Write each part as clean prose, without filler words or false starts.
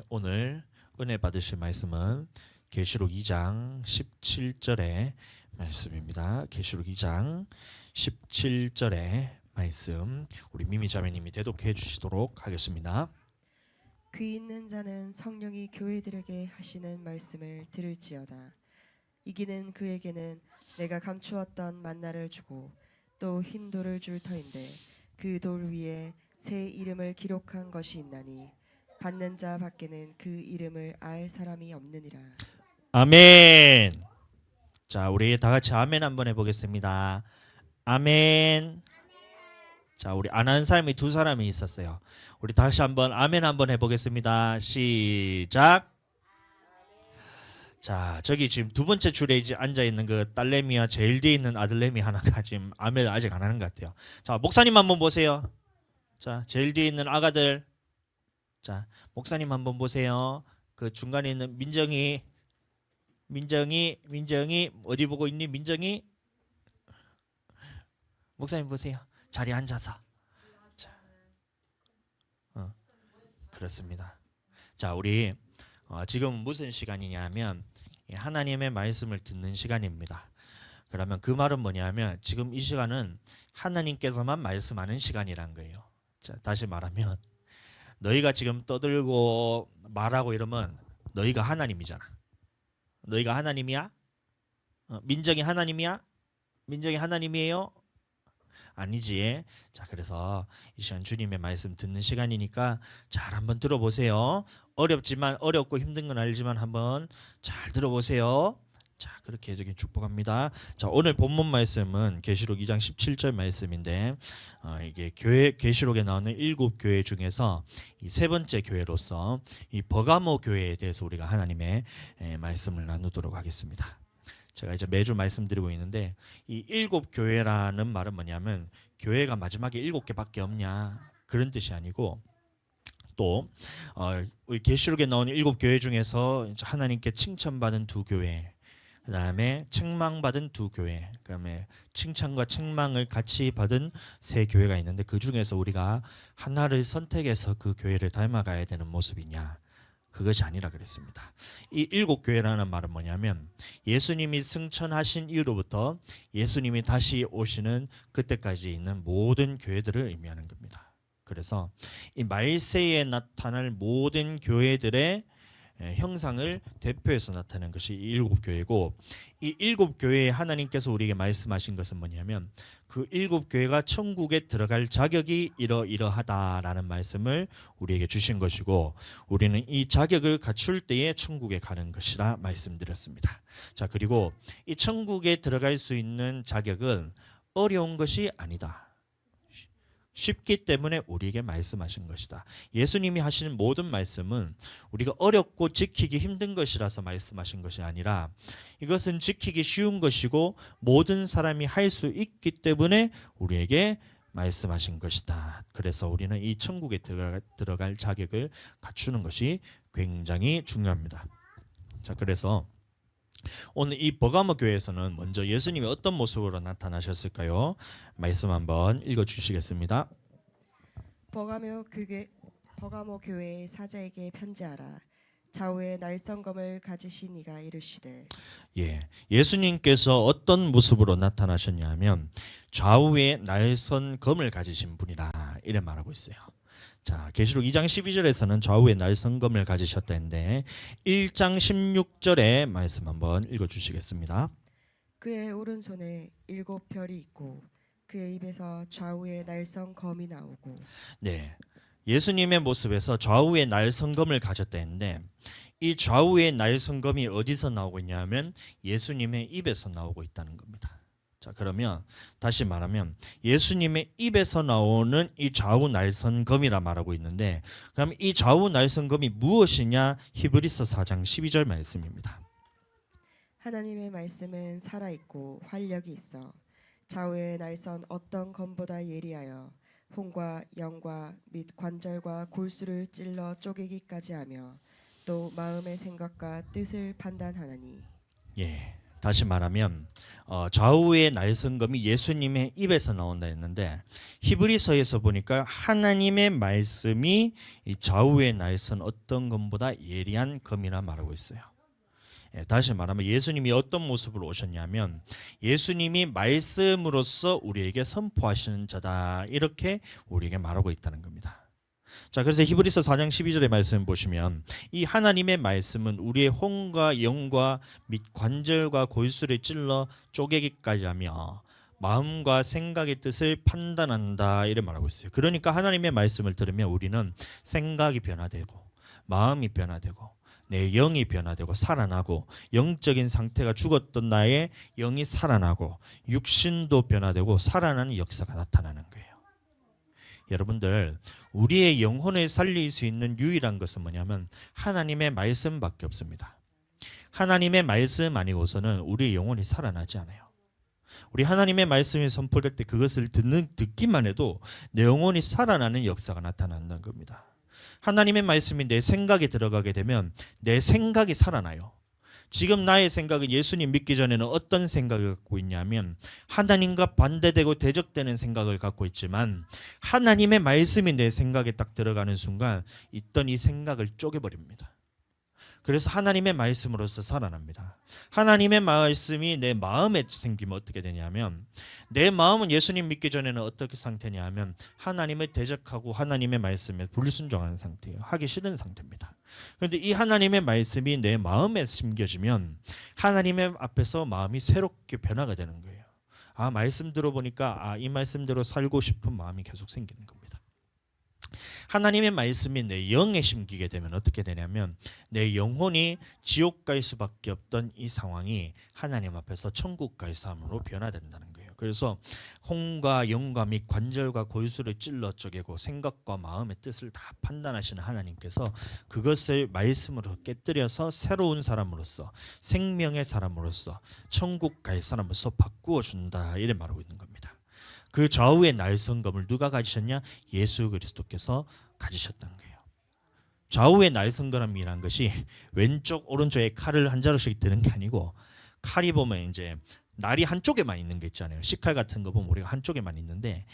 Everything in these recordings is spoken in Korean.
오늘 은혜 받으실 말씀은 계시록 2장 17절의 말씀입니다. 계시록 2장 17절의 말씀 우리 미미 자매님이 대독해 주시도록 하겠습니다. 귀 있는 자는 성령이 교회들에게 하시는 말씀을 들을지어다. 이기는 그에게는 내가 감추었던 만나를 주고 또 흰 돌을 줄 터인데 그 돌 위에 새 이름을 기록한 것이 있나니 받는 자 밖에는 그 이름을 알 사람이 없느니라. 아멘. 자, 우리 다 같이 아멘 한번 해보겠습니다. 아멘. 자, 우리 안 하는 사람이 두 사람이 있었어요. 우리 다시 한번 아멘 한번 해보겠습니다. 시작. 자, 저기 지금 두 번째 줄에 이제 앉아 있는 그 딸내미와 제일 뒤에 있는 아들내미 하나가 지금 아멘 아직 안 하는 것 같아요. 자, 목사님 한번 보세요. 자, 제일 뒤에 있는 아가들. 자, 목사님 한번 보세요. 그 중간에 있는 민정이 어디 보고 있니? 민정이 목사님 보세요. 자리에 앉아서. 자, 그렇습니다. 자, 우리 지금 무슨 시간이냐면 하나님의 말씀을 듣는 시간입니다. 그러면 그 말은 뭐냐면 지금 이 시간은 하나님께서만 말씀하는 시간이란 거예요. 자, 다시 말하면 너희가 지금 떠들고 말하고 이러면 너희가 하나님이잖아. 너희가 하나님이야? 민정이 하나님이야? 민정이 하나님이에요? 아니지. 자, 그래서 이 시간 주님의 말씀 듣는 시간이니까 잘 한번 들어보세요. 어렵고 힘든 건 알지만 한번 잘 들어보세요. 자, 그렇게 저기 축복합니다. 자, 오늘 본문 말씀은 계시록 2장 17절 말씀인데 이게 계시록에 나오는 7교회 중에서 이 세 번째 교회로서 이 버가모 교회에 대해서 우리가 하나님의 말씀을 나누도록 하겠습니다. 제가 이제 매주 말씀드리고 있는데 이 7교회라는 말은 뭐냐면 교회가 마지막에 7개밖에 없냐 그런 뜻이 아니고 또 우리 계시록에 나오는 7교회 중에서 하나님께 칭찬받은 2교회, 그 다음에 책망받은 2교회, 그 다음에 칭찬과 책망을 같이 받은 3교회가 있는데 그 중에서 우리가 하나를 선택해서 그 교회를 닮아가야 되는 모습이냐, 그것이 아니라 그랬습니다. 이 7교회라는 말은 뭐냐면 예수님이 승천하신 이후로부터 예수님이 다시 오시는 그때까지 있는 모든 교회들을 의미하는 겁니다. 그래서 이 말세에 나타날 모든 교회들의 형상을 대표해서 나타낸 것이 이 7교회고, 이 7교회에 하나님께서 우리에게 말씀하신 것은 뭐냐면 그 7교회가 천국에 들어갈 자격이 이러이러하다라는 말씀을 우리에게 주신 것이고, 우리는 이 자격을 갖출 때에 천국에 가는 것이라 말씀드렸습니다. 자, 그리고 이 천국에 들어갈 수 있는 자격은 어려운 것이 아니다. 쉽기 때문에 우리에게 말씀하신 것이다. 예수님이 하시는 모든 말씀은 우리가 어렵고 지키기 힘든 것이라서 말씀하신 것이 아니라 이것은 지키기 쉬운 것이고 모든 사람이 할 수 있기 때문에 우리에게 말씀하신 것이다. 그래서 우리는 이 천국에 들어갈 자격을 갖추는 것이 굉장히 중요합니다. 자, 그래서 오늘 이 버가모 교회에서는 먼저 예수님이 어떤 모습으로 나타나셨을까요? 말씀 한번 읽어주시겠습니다. 버가모 교회의 사자에게 편지하라. 좌우에 날성검을 가지신 이가 이르시되. 예수님께서 어떤 모습으로 나타나셨냐면 좌우에 날선검을 가지신 분이라 이래 말하고 있어요. 자, 계시록 2장 12절에서는 좌우에 날성검을 가지셨다 했는데 1장 16절의 말씀 한번 읽어주시겠습니다. 그의 오른손에 7별이 있고 그의 입에서 좌우에 날성검이 나오고. 네, 예수님의 모습에서 좌우에 날성검을 가졌다 했는데 이 좌우의 날성검이 어디서 나오고 있냐면 예수님의 입에서 나오고 있다는 겁니다. 자, 그러면 다시 말하면 예수님의 입에서 나오는 이 좌우 날선검이라 말하고 있는데, 그럼 이 좌우 날선검이 무엇이냐? 히브리서 4장 12절 말씀입니다. 하나님의 말씀은 살아있고 활력이 있어 좌우의 날선 어떤 검보다 예리하여 혼과 영과 및 관절과 골수를 찔러 쪼개기까지 하며 또 마음의 생각과 뜻을 판단하나니. 다시 말하면 좌우의 날성검이 예수님의 입에서 나온다 했는데 히브리서에서 보니까 하나님의 말씀이 이 좌우의 날선 어떤 검보다 예리한 검이라 말하고 있어요. 다시 말하면 예수님이 어떤 모습으로 오셨냐면 예수님이 말씀으로서 우리에게 선포하시는 자다 이렇게 우리에게 말하고 있다는 겁니다. 자, 그래서 히브리서 4장 12절의 말씀 보시면 이 하나님의 말씀은 우리의 혼과 영과 및 관절과 골수를 찔러 쪼개기까지 하며 마음과 생각의 뜻을 판단한다 이렇게 말하고 있어요. 그러니까 하나님의 말씀을 들으면 우리는 생각이 변화되고 마음이 변화되고 내 영이 변화되고 살아나고 영적인 상태가 죽었던 나의 영이 살아나고 육신도 변화되고 살아나는 역사가 나타나는 거예요. 여러분들, 우리의 영혼을 살릴 수 있는 유일한 것은 뭐냐면 하나님의 말씀밖에 없습니다. 하나님의 말씀 아니고서는 우리의 영혼이 살아나지 않아요. 우리 하나님의 말씀이 선포될 때 그것을 듣기만 해도 내 영혼이 살아나는 역사가 나타난다는 겁니다. 하나님의 말씀이 내 생각에 들어가게 되면 내 생각이 살아나요. 지금 나의 생각은 예수님 믿기 전에는 어떤 생각을 갖고 있냐면 하나님과 반대되고 대적되는 생각을 갖고 있지만 하나님의 말씀이 내 생각에 딱 들어가는 순간 있던 이 생각을 쪼개버립니다. 그래서 하나님의 말씀으로서 살아납니다. 하나님의 말씀이 내 마음에 생기면 어떻게 되냐면 내 마음은 예수님 믿기 전에는 어떻게 상태냐 하면 하나님을 대적하고 하나님의 말씀에 불순종하는 상태예요. 하기 싫은 상태입니다. 그런데 이 하나님의 말씀이 내 마음에 심겨지면 하나님의 앞에서 마음이 새롭게 변화가 되는 거예요. 아, 말씀 들어보니까 이 말씀대로 살고 싶은 마음이 계속 생기는 겁니다. 하나님의 말씀이 내 영에 심기게 되면 어떻게 되냐면 내 영혼이 지옥 갈 수밖에 없던 이 상황이 하나님 앞에서 천국 갈 삶으로 변화된다는 거예요. 그래서 혼과 영과 및 관절과 골수를 찔러 쪼개고 생각과 마음의 뜻을 다 판단하시는 하나님께서 그것을 말씀으로 깨뜨려서 새로운 사람으로서 생명의 사람으로서 천국 갈 사람으로서 바꾸어 준다 이래 말하고 있는 겁니다. 그 좌우의 날성검을 누가 가지셨냐? 예수 그리스도께서 가지셨다는 거예요. 좌우의 날성검이라는 것이 왼쪽 오른쪽에 칼을 한 자루씩 드는 게 아니고 칼이 보면 이제 날이 한쪽에만 있는 게 있잖아요. 식칼 같은 거 보면 우리가 한쪽에만 있는데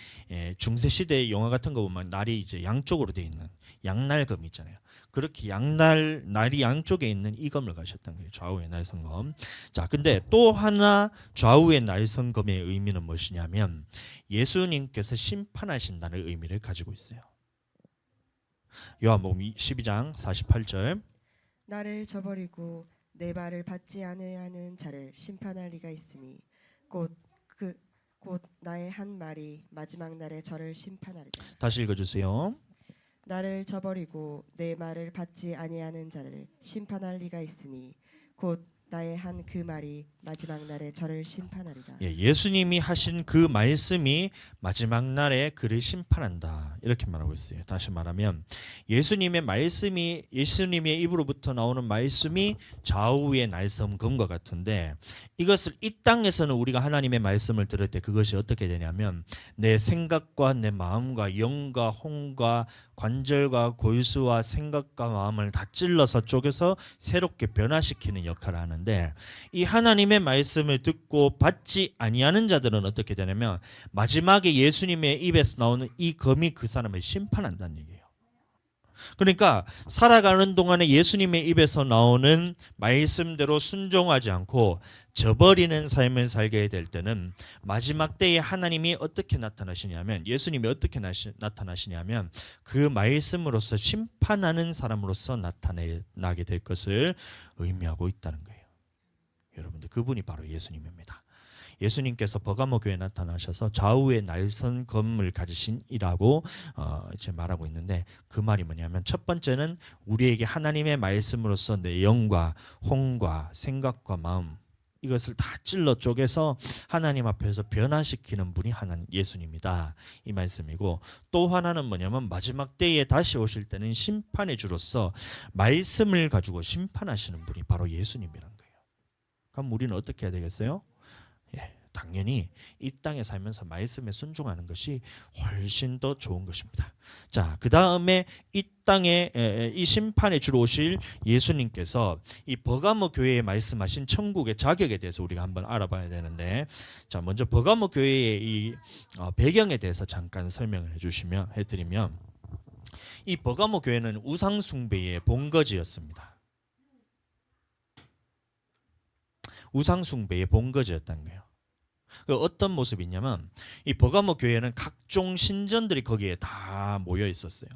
중세 시대 영화 같은 거 보면 날이 이제 양쪽으로 되어 있는 양날검 있잖아요. 그렇게 날이 양쪽에 있는 이 검을 가셨던 거예요. 좌우의 날성검. 자, 근데 또 하나 좌우의 날성검의 의미는 무엇이냐면 예수님께서 심판하신다는 의미를 가지고 있어요. 요한복음 12장 48절. 나를 저버리고 내 말을 받지 아니하는 자를 심판할 리가 있으니 곧 나의 한 말이 마지막 날에 저를 심판하리라. 다시 읽어주세요. 나를 저버리고 내 말을 받지 아니하는 자를 심판할 리가 있으니 곧 나의 한 그 말이 마지막 날에 저를 심판하리라. 예수님이 하신 그 말씀이 마지막 날에 그를 심판한다 이렇게 말하고 있어요. 다시 말하면 예수님의 말씀이 예수님의 입으로부터 나오는 말씀이 좌우의 날성검과 같은데 이것을 이 땅에서는 우리가 하나님의 말씀을 들을 때 그것이 어떻게 되냐면 내 생각과 내 마음과 영과 혼과 관절과 골수와 생각과 마음을 다 찔러서 쪼개서 새롭게 변화시키는 역할을 하는데 이 하나님의 말씀을 듣고 받지 아니하는 자들은 어떻게 되냐면 마지막에 예수님의 입에서 나오는 이 검이 그 사람을 심판한다는 얘기예요. 그러니까 살아가는 동안에 예수님의 입에서 나오는 말씀대로 순종하지 않고 저버리는 삶을 살게 될 때는 마지막 때에 하나님이 어떻게 나타나시냐면 예수님이 어떻게 나타나시냐면 그 말씀으로서 심판하는 사람으로서 나타나게 될 것을 의미하고 있다는 거예요. 여러분들, 그분이 바로 예수님입니다. 예수님께서 버가모 교회에 나타나셔서 좌우의 날선검을 가지신 이라고 이제 말하고 있는데 그 말이 뭐냐면 첫 번째는 우리에게 하나님의 말씀으로서 내 영과 혼과 생각과 마음 이것을 다 찔러 쪼개서 하나님 앞에서 변화시키는 분이 예수님이다 이 말씀이고 또 하나는 뭐냐면 마지막 때에 다시 오실 때는 심판의 주로서 말씀을 가지고 심판하시는 분이 바로 예수님이라는 거예요. 그럼 우리는 어떻게 해야 되겠어요? 당연히 이 땅에 살면서 말씀에 순종하는 것이 훨씬 더 좋은 것입니다. 자, 그 다음에 이 땅에 이 심판에 주로 오실 예수님께서 이 버가모 교회에 말씀하신 천국의 자격에 대해서 우리가 한번 알아봐야 되는데, 자, 먼저 버가모 교회의 이 배경에 대해서 잠깐 설명을 해드리면, 이 버가모 교회는 우상 숭배의 본거지였습니다. 우상 숭배의 본거지였다는 거예요. 어떤 모습이냐면 이 버가모 교회는 각종 신전들이 거기에 다 모여 있었어요.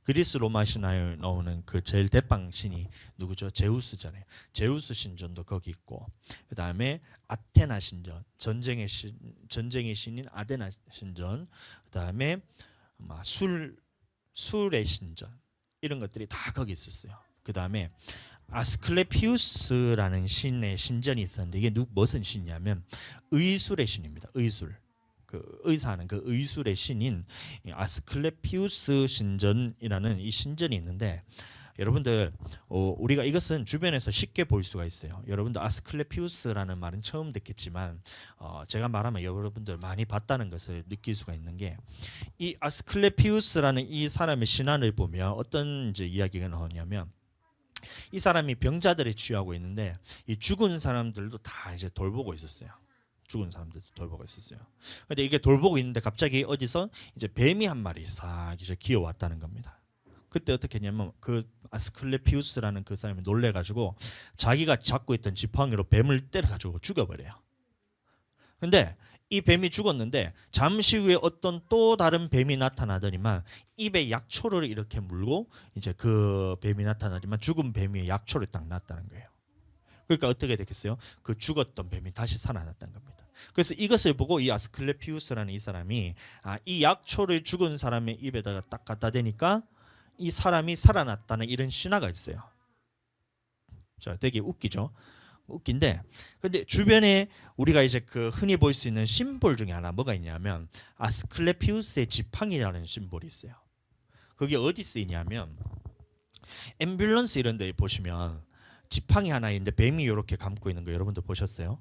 그리스 로마 신화에 나오는 그 제일 대빵 신이 누구죠? 제우스잖아요. 제우스 신전도 거기 있고, 그 다음에 아테나 신전, 전쟁의 신인 아테나 신전, 그 다음에 술의 신전, 이런 것들이 다 거기 있었어요. 그 다음에 아스클레피우스라는 신의 신전이 있었는데, 이게 무슨 신이냐면 의술의 신입니다. 의술, 그 의사하는 그 의술의 신인 아스클레피우스 신전이라는 이 신전이 있는데, 여러분들 우리가 이것은 주변에서 쉽게 볼 수가 있어요. 여러분들 아스클레피우스라는 말은 처음 듣겠지만 제가 말하면 여러분들 많이 봤다는 것을 느낄 수가 있는 게, 이 아스클레피우스라는 이 사람의 신안을 보면 어떤 이제 이야기가 나오냐면, 이 사람이 병자들에 취하고 있는데 이 죽은 사람들도 다 이제 돌보고 있었어요. 죽은 사람들도 돌보고 있었어요. 근데 이게 돌보고 있는데 갑자기 어디서 이제 뱀이 한 마리 싹 이제 기어왔다는 겁니다. 그때 어떻게 했냐면 그 아스클레피우스라는 그 사람이 놀래가지고 자기가 잡고 있던 지팡이로 뱀을 때려가지고 죽여버려요. 근데 이 뱀이 죽었는데 잠시 후에 어떤 또 다른 뱀이 나타나더니만 입에 약초를 이렇게 물고 이제 그 뱀이 나타나더니만 죽은 뱀이 약초를 딱 놨다는 거예요. 그러니까 어떻게 됐겠어요? 그 죽었던 뱀이 다시 살아났다는 겁니다. 그래서 이것을 보고 이 아스클레피우스라는 이 사람이 이 약초를 죽은 사람의 입에다가 딱 갖다 대니까 이 사람이 살아났다는 이런 신화가 있어요. 자, 되게 웃기죠? 웃긴데, 근데 주변에 우리가 이제 그 흔히 볼 수 있는 심볼 중에 하나 뭐가 있냐면 아스클레피우스의 지팡이라는 심볼이 있어요. 그게 어디 쓰이냐면 앰뷸런스 이런 데 보시면 지팡이 하나 있는데 뱀이 이렇게 감고 있는 거 여러분들 보셨어요?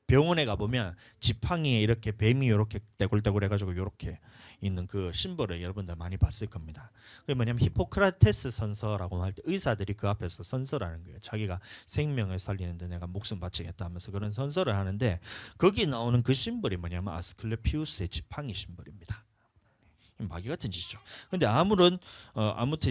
병원에 가보면 지팡이에 이렇게 뱀이 이렇게 떼굴떼굴 해가지고 이렇게 있는 그 심벌을 여러분들 많이 봤을 겁니다. 그게 뭐냐면 히포크라테스 선서라고 할 때 의사들이 그 앞에서 선서를 하는 거예요. 자기가 생명을 살리는데 내가 목숨 바치겠다 하면서 그런 선서를 하는데, 거기 나오는 그 심벌이 뭐냐면 아스클레피우스의 지팡이 심벌입니다. 마귀 같은 짓이죠. 근데 아무튼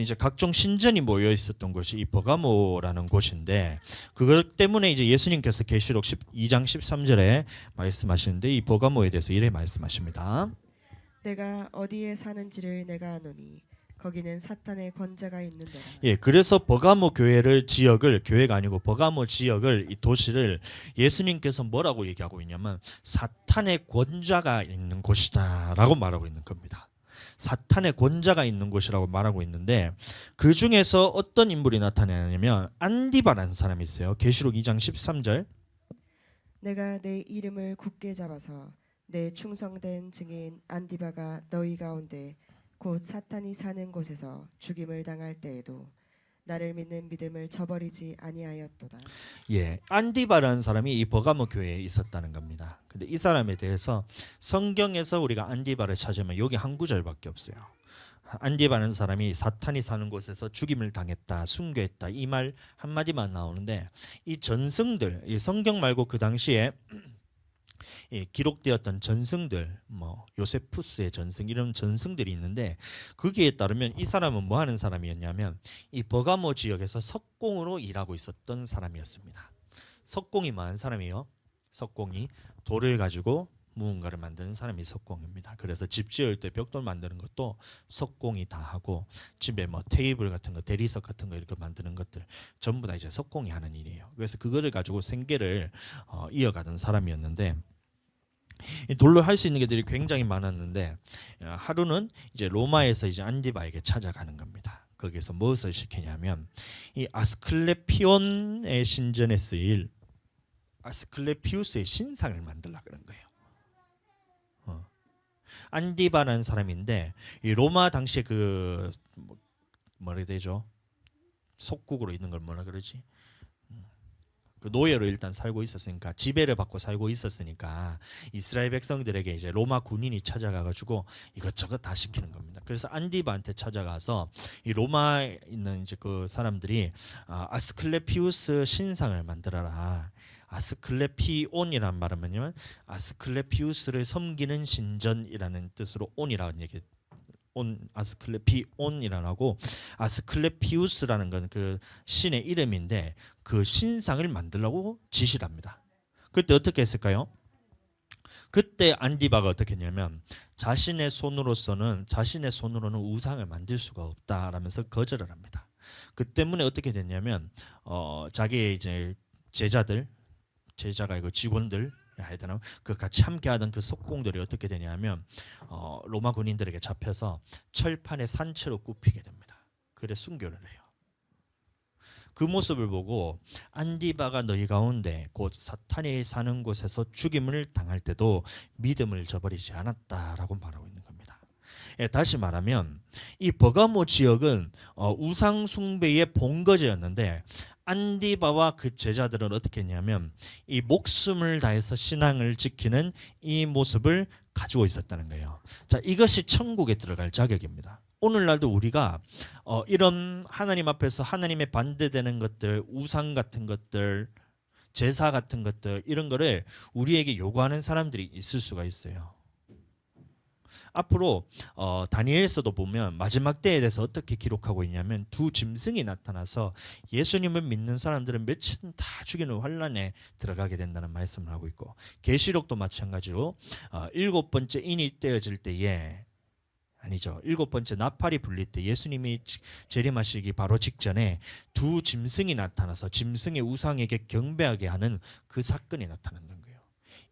이제 각종 신전이 모여 있었던 곳이 이 버가모라는 곳인데, 그것 때문에 이제 예수님께서 계시록 2장 13절에 말씀하시는데 이 버가모에 대해서 이래 말씀하십니다. 내가 어디에 사는지를 내가 아노니 거기는 사탄의 권자가 있는데라. 예, 그래서 버가모 지역을, 교회가 아니고 버가모 지역을, 이 도시를 예수님께서 뭐라고 얘기하고 있냐면 사탄의 권자가 있는 곳이다라고 말하고 있는 겁니다. 사탄의 권자가 있는 곳이라고 말하고 있는데, 그 중에서 어떤 인물이 나타나냐면 안디바라는 사람이 있어요. 계시록 2장 13절. 내가 내 이름을 굳게 잡아서 내 충성된 증인 안디바가 너희 가운데 곧 사탄이 사는 곳에서 죽임을 당할 때에도 나를 믿는 믿음을 저버리지 아니하였도다. 예, 안디바라는 사람이 이 버가모 교회에 있었다는 겁니다. 근데 이 사람에 대해서 성경에서 우리가 안디바를 찾으면 여기 한 구절밖에 없어요. 안디바라는 사람이 사탄이 사는 곳에서 죽임을 당했다, 순교했다, 이 말 한마디만 나오는데, 이 전승들, 이 성경 말고 그 당시에 기록되었던 전승들, 뭐 요세푸스의 전승, 이런 전승들이 있는데, 거기에 따르면 이 사람은 뭐 하는 사람이었냐면 이 버가모 지역에서 석공으로 일하고 있었던 사람이었습니다. 석공이 뭐 하는 사람이에요? 석공이 돌을 가지고 무언가를 만드는 사람이 석공입니다. 그래서 집 지을 때 벽돌 만드는 것도 석공이 다 하고, 집에 뭐 테이블 같은 거, 대리석 같은 거 이렇게 만드는 것들 전부 다 이제 석공이 하는 일이에요. 그래서 그거를 가지고 생계를 이어가던 사람이었는데, 돌로 할 수 있는 것들이 굉장히 많았는데, 하루는 이제 로마에서 이제 안디바에게 찾아가는 겁니다. 거기서 무엇을 시키냐면 이 아스클레피온의 신전에 쓰일 아스클레피우스의 신상을 만들라 그런 거예요. 안디바라는 사람인데, 이 로마 당시에 그 뭐라 해야 되죠? 속국으로 있는 걸 뭐라 그러지? 그 노예로 일단 살고 있었으니까 지배를 받고 살고 있었으니까 이스라엘 백성들에게 이제 로마 군인이 찾아가가지고 이것저것 다 시키는 겁니다. 그래서 안디바한테 찾아가서 이 로마에 있는 이제 그 사람들이 아스클레피우스 신상을 만들어라. 아스클레피온이라는 말은 뭐냐면 아스클레피우스를 섬기는 신전이라는 뜻으로 온이라는 얘기. 온 아스클레피온이라고 아스클레피우스라는 건 그 신의 이름인데 그 신상을 만들라고 지시를 합니다. 그때 어떻게 했을까요? 그때 안디바가 어떻게 했냐면 자신의 손으로는 우상을 만들 수가 없다라면서 거절을 합니다. 그 때문에 어떻게 됐냐면 자기의 이제 제자가 이거 직원들 해야 되나? 그 같이 함께하던 그 석공들이 어떻게 되냐면 로마 군인들에게 잡혀서 철판에 산채로 굽히게 됩니다. 그래 순교를 해요. 그 모습을 보고 안디바가 너희 가운데 곧 사탄이 사는 곳에서 죽임을 당할 때도 믿음을 저버리지 않았다라고 말하고 있는 겁니다. 다시 말하면 이 버가모 지역은 우상 숭배의 본거지였는데 안디바와 그 제자들은 어떻게 했냐면 이 목숨을 다해서 신앙을 지키는 이 모습을 가지고 있었다는 거예요. 자, 이것이 천국에 들어갈 자격입니다. 오늘날도 우리가 이런 하나님 앞에서 하나님의 반대되는 것들, 우상 같은 것들, 제사 같은 것들 이런 거를 우리에게 요구하는 사람들이 있을 수가 있어요. 앞으로 다니엘서도 보면 마지막 때에 대해서 어떻게 기록하고 있냐면 두 짐승이 나타나서 예수님을 믿는 사람들은 며칠은 다 죽이는 환란에 들어가게 된다는 말씀을 하고 있고 계시록도 마찬가지로 7번째 인이 떼어질 때에 아니죠. 7번째 나팔이 불릴 때 예수님이 재림하시기 바로 직전에 두 짐승이 나타나서 짐승의 우상에게 경배하게 하는 그 사건이 나타난다는 거예요.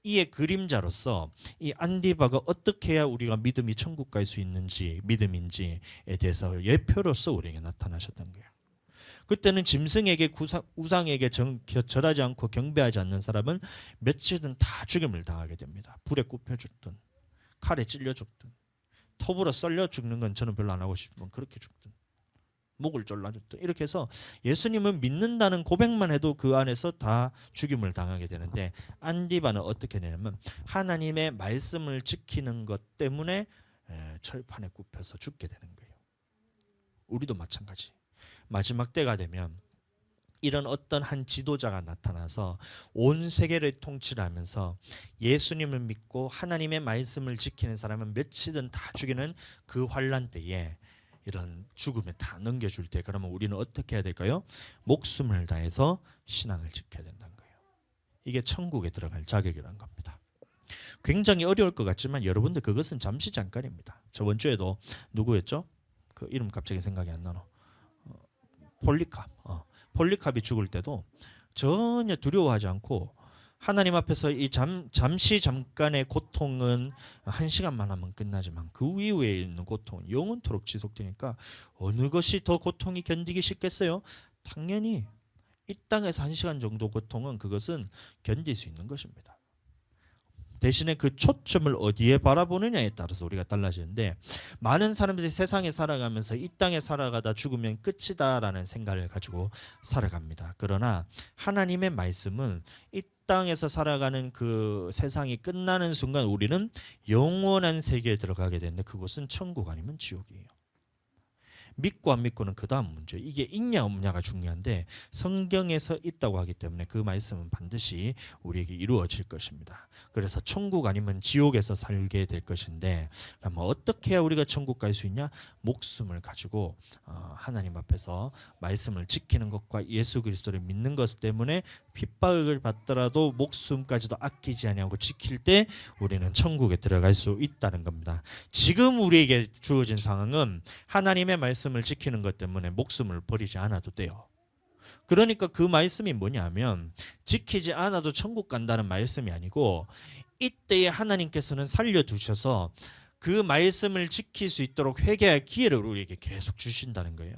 이의 그림자로서 이 안디바가 어떻게 해야 우리가 믿음이 천국 갈 수 있는지 믿음인지에 대해서 예표로서 우리에게 나타나셨던 거예요. 그때는 짐승에게 우상에게 절하지 않고 경배하지 않는 사람은 며칠은 다 죽임을 당하게 됩니다. 불에 굽혀 죽든 칼에 찔려 죽든 톱으로 썰려 죽는 건 저는 별로 안 하고 싶지만 그렇게 죽든 목을 졸라줬든 이렇게 해서 예수님은 믿는다는 고백만 해도 그 안에서 다 죽임을 당하게 되는데 안디바는 어떻게 되냐면 하나님의 말씀을 지키는 것 때문에 철판에 굽혀서 죽게 되는 거예요. 우리도 마찬가지. 마지막 때가 되면 이런 어떤 한 지도자가 나타나서 온 세계를 통치하면서 예수님을 믿고 하나님의 말씀을 지키는 사람은 며칠은 다 죽이는 그 환란 때에 이런 죽음에 다 넘겨줄 때 그러면 우리는 어떻게 해야 될까요? 목숨을 다해서 신앙을 지켜야 된다는 거예요. 이게 천국에 들어갈 자격이라는 겁니다. 굉장히 어려울 것 같지만 여러분들 그것은 잠시 잠깐입니다. 저번 주에도 누구였죠? 그 이름 갑자기 생각이 안 나노. 폴리캅이 죽을 때도 전혀 두려워하지 않고 하나님 앞에서 이 잠시 잠깐의 고통은 1시간만 하면 끝나지만 그 이후에 있는 고통은 영원토록 지속되니까 어느 것이 더 고통이 견디기 쉽겠어요? 당연히 이 땅에서 1시간 정도 고통은 그것은 견딜 수 있는 것입니다. 대신에 그 초점을 어디에 바라보느냐에 따라서 우리가 달라지는데 많은 사람들이 세상에 살아가면서 이 땅에 살아가다 죽으면 끝이다라는 생각을 가지고 살아갑니다. 그러나 하나님의 말씀은 이 땅에서 살아가는 그 세상이 끝나는 순간 우리는 영원한 세계에 들어가게 되는데 그곳은 천국 아니면 지옥이에요. 믿고 안 믿고는 그 다음 문제. 이게 있냐 없냐가 중요한데 성경에서 있다고 하기 때문에 그 말씀은 반드시 우리에게 이루어질 것입니다. 그래서 천국 아니면 지옥에서 살게 될 것인데 그러면 어떻게 해야 우리가 천국 갈 수 있냐? 목숨을 가지고 하나님 앞에서 말씀을 지키는 것과 예수 그리스도를 믿는 것 때문에 핍박을 받더라도 목숨까지도 아끼지 아니하고 지킬 때 우리는 천국에 들어갈 수 있다는 겁니다. 지금 우리에게 주어진 상황은 하나님의 말씀을 지키는 것 때문에 목숨을 버리지 않아도 돼요. 그러니까 그 말씀이 뭐냐면 지키지 않아도 천국 간다는 말씀이 아니고 이때에 하나님께서는 살려두셔서 그 말씀을 지킬 수 있도록 회개할 기회를 우리에게 계속 주신다는 거예요.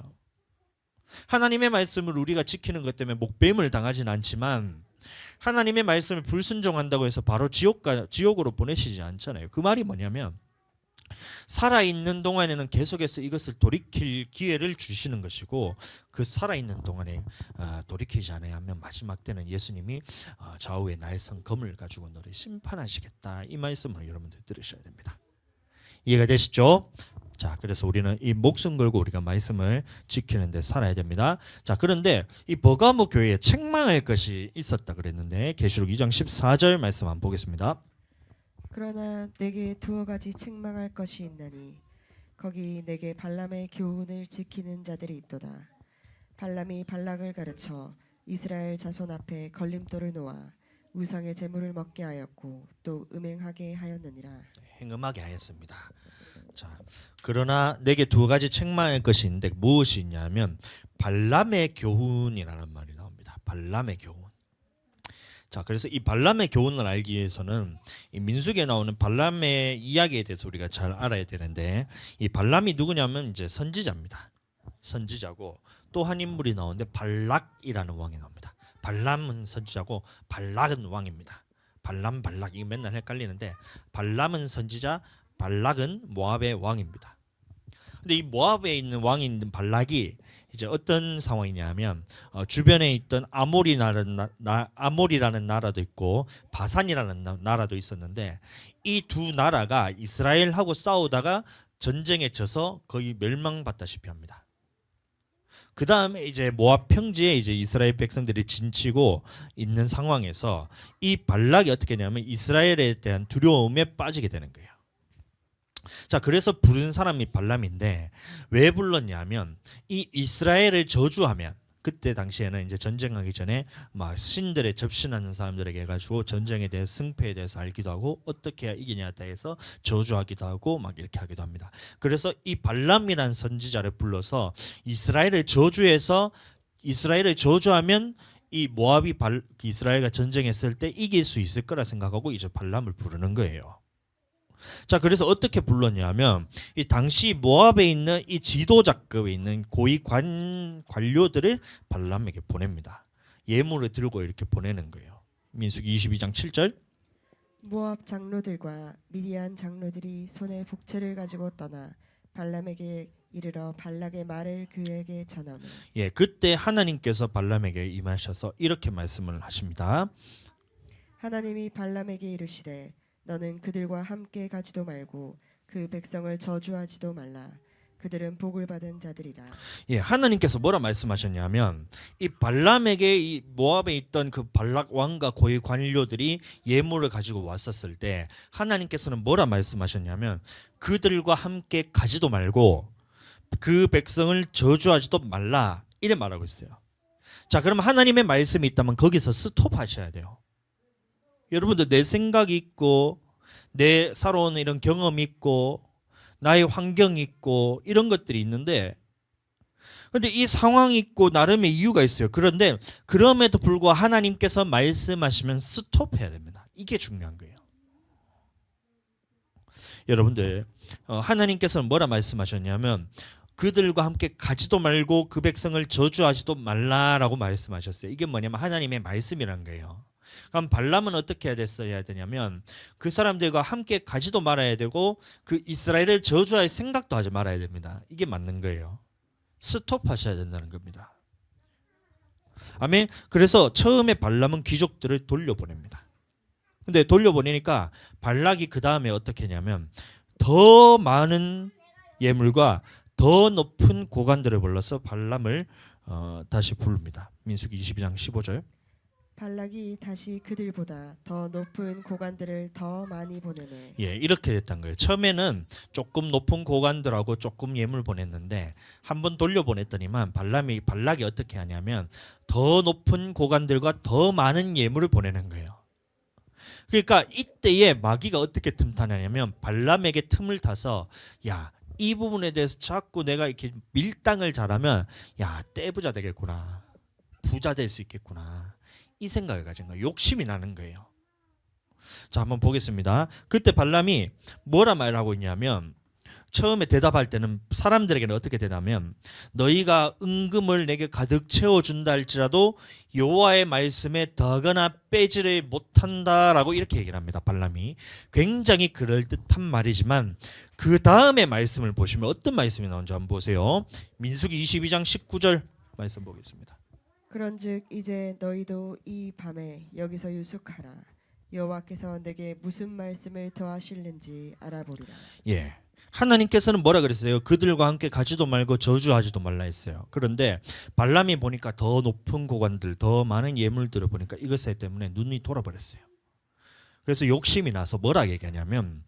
하나님의 말씀을 우리가 지키는 것 때문에 목배임을 당하진 않지만 하나님의 말씀을 불순종한다고 해서 바로 지옥으로 보내시지 않잖아요. 그 말이 뭐냐면 살아있는 동안에는 계속해서 이것을 돌이킬 기회를 주시는 것이고, 그 살아있는 동안에 돌이키지 않아야 하면 마지막 때는 예수님이 좌우에 나의 성 검을 가지고 너를 심판하시겠다, 이 말씀을 여러분들 들으셔야 됩니다. 이해가 되시죠? 자, 그래서 우리는 이 목숨 걸고 우리가 말씀을 지키는 데 살아야 됩니다. 자, 그런데 이 버가모 교회에 책망할 것이 있었다 그랬는데, 계시록 2장 14절 말씀 한번 보겠습니다. 그러나 내게 두어 가지 책망할 것이 있나니 거기 내게 발람의 교훈을 지키는 자들이 있도다. 발람이 발락을 가르쳐 이스라엘 자손 앞에 걸림돌을 놓아 우상의 제물을 먹게 하였고 또 음행하게 하였느니라. 행음하게 하였습니다. 자, 그러나 내게 두 가지 책망할 것이 있는데 무엇이 있냐면 발람의 교훈이라는 말이 나옵니다. 발람의 교훈. 자, 그래서 이 발람의 교훈을 알기 위해서는 이 민수기에 나오는 발람의 이야기에 대해서 우리가 잘 알아야 되는데, 이 발람이 누구냐면 이제 선지자입니다. 선지자고, 또 한 인물이 나오는데 발락이라는 왕이 나옵니다. 발람은 선지자고 발락은 왕입니다. 발락 이거 맨날 헷갈리는데, 발람은 선지자, 발락은 모압의 왕입니다. 근데 이 모압에 있는 왕이 있는 발락이 이제 어떤 상황이냐면 주변에 있던 아모리라는 나라도 있고 바산이라는 나라도 있었는데, 이 두 나라가 이스라엘하고 싸우다가 전쟁에 져서 거의 멸망받다시피 합니다. 그 다음에 이제 모압 평지에 이제 이스라엘 백성들이 진치고 있는 상황에서 이 발락이 어떻게 하냐면 이스라엘에 대한 두려움에 빠지게 되는 거예요. 자, 그래서 부른 사람이 발람인데, 왜 불렀냐면 이 이스라엘을 저주하면, 그때 당시에는 이제 전쟁하기 전에 막 신들에 접신하는 사람들에게 해가지고 전쟁에 대해 승패에 대해서 알기도 하고 어떻게 해야 이기냐에 대해서 저주하기도 하고 막 이렇게 하기도 합니다. 그래서 이 발람이라는 선지자를 불러서 이스라엘을 저주해서, 이스라엘을 저주하면 이 모압이 이스라엘과 전쟁했을 때 이길 수 있을 거라 생각하고 이제 발람을 부르는 거예요. 자, 그래서 어떻게 불렀냐면 이 당시 모압에 있는 이 지도자급에 있는 고위 관료들을 발람에게 보냅니다. 예물을 들고 이렇게 보내는 거예요. 민수기 22장 7절. 모압 장로들과 미디안 장로들이 손에 복채를 가지고 떠나 발람에게 이르러 발락의 말을 그에게 전하며. 예, 그때 하나님께서 발람에게 임하셔서 이렇게 말씀을 하십니다. 하나님이 발람에게 이르시되 너는 그들과 함께 가지도 말고 그 백성을 저주하지도 말라. 그들은 복을 받은 자들이라. 예, 하나님께서 뭐라 말씀하셨냐면 이 발람에게 이 모압에 있던 그 발락 왕과 고위 관료들이 예물을 가지고 왔었을 때 하나님께서는 뭐라 말씀하셨냐면 그들과 함께 가지도 말고 그 백성을 저주하지도 말라, 이래 말하고 있어요. 자, 그러면 하나님의 말씀이 있다면 거기서 스톱하셔야 돼요. 여러분들, 내 생각이 있고 내 살아온 이런 경험이 있고 나의 환경이 있고 이런 것들이 있는데, 근데 이 상황이 있고 나름의 이유가 있어요. 그런데 그럼에도 불구하고 하나님께서 말씀하시면 스톱해야 됩니다. 이게 중요한 거예요. 여러분들, 하나님께서는 뭐라 말씀하셨냐면 그들과 함께 가지도 말고 그 백성을 저주하지도 말라라고 말씀하셨어요. 이게 뭐냐면 하나님의 말씀이란 거예요. 그럼 발람은 어떻게 해야 됐어야 되냐면 그 사람들과 함께 가지도 말아야 되고 그 이스라엘을 저주할 생각도 하지 말아야 됩니다. 이게 맞는 거예요. 스톱하셔야 된다는 겁니다. 아멘. 그래서 처음에 발람은 귀족들을 돌려보냅니다. 근데 돌려보내니까 발락이 그 다음에 어떻게 했냐면 더 많은 예물과 더 높은 고관들을 불러서 발람을 다시 부릅니다. 민수기 22장 15절. 발락이 다시 그들보다 더 높은 고관들을 더 많이 보내매. 예, 이렇게 됐단 거예요. 처음에는 조금 높은 고관들하고 조금 예물 보냈는데 한 번 돌려보냈더니만 발락이 어떻게 하냐면 더 높은 고관들과 더 많은 예물을 보내는 거예요. 그러니까 이때에 마귀가 어떻게 틈타냐면 발람에게 틈을 타서, 야, 이 부분에 대해서 자꾸 내가 이렇게 밀당을 잘하면 야, 떼부자 되겠구나, 부자 될 수 있겠구나, 이 생각을 가진 거예요. 욕심이 나는 거예요. 자, 한번 보겠습니다. 그때 발람이 뭐라 말하고 있냐면 처음에 대답할 때는 사람들에게는 어떻게 되냐면 너희가 은금을 내게 가득 채워준다 할지라도 여호와의 말씀에 더하거나 빼지를 못한다라고 이렇게 얘기를 합니다. 발람이 굉장히 그럴듯한 말이지만 그 다음에 말씀을 보시면 어떤 말씀이 나오는지 한번 보세요. 민수기 22장 19절 말씀 보겠습니다. 그런즉 이제 너희도 이 밤에 여기서 유숙하라. 여호와께서 내게 무슨 말씀을 더하실는지 알아보리라. 예. 하나님께서는 뭐라 그랬어요? 그들과 함께 가지도 말고 저주하지도 말라 했어요. 그런데 발람이 보니까 더 높은 고관들, 더 많은 예물들을 보니까 이것 때문에 눈이 돌아버렸어요. 그래서 욕심이 나서 뭐라 얘기하냐면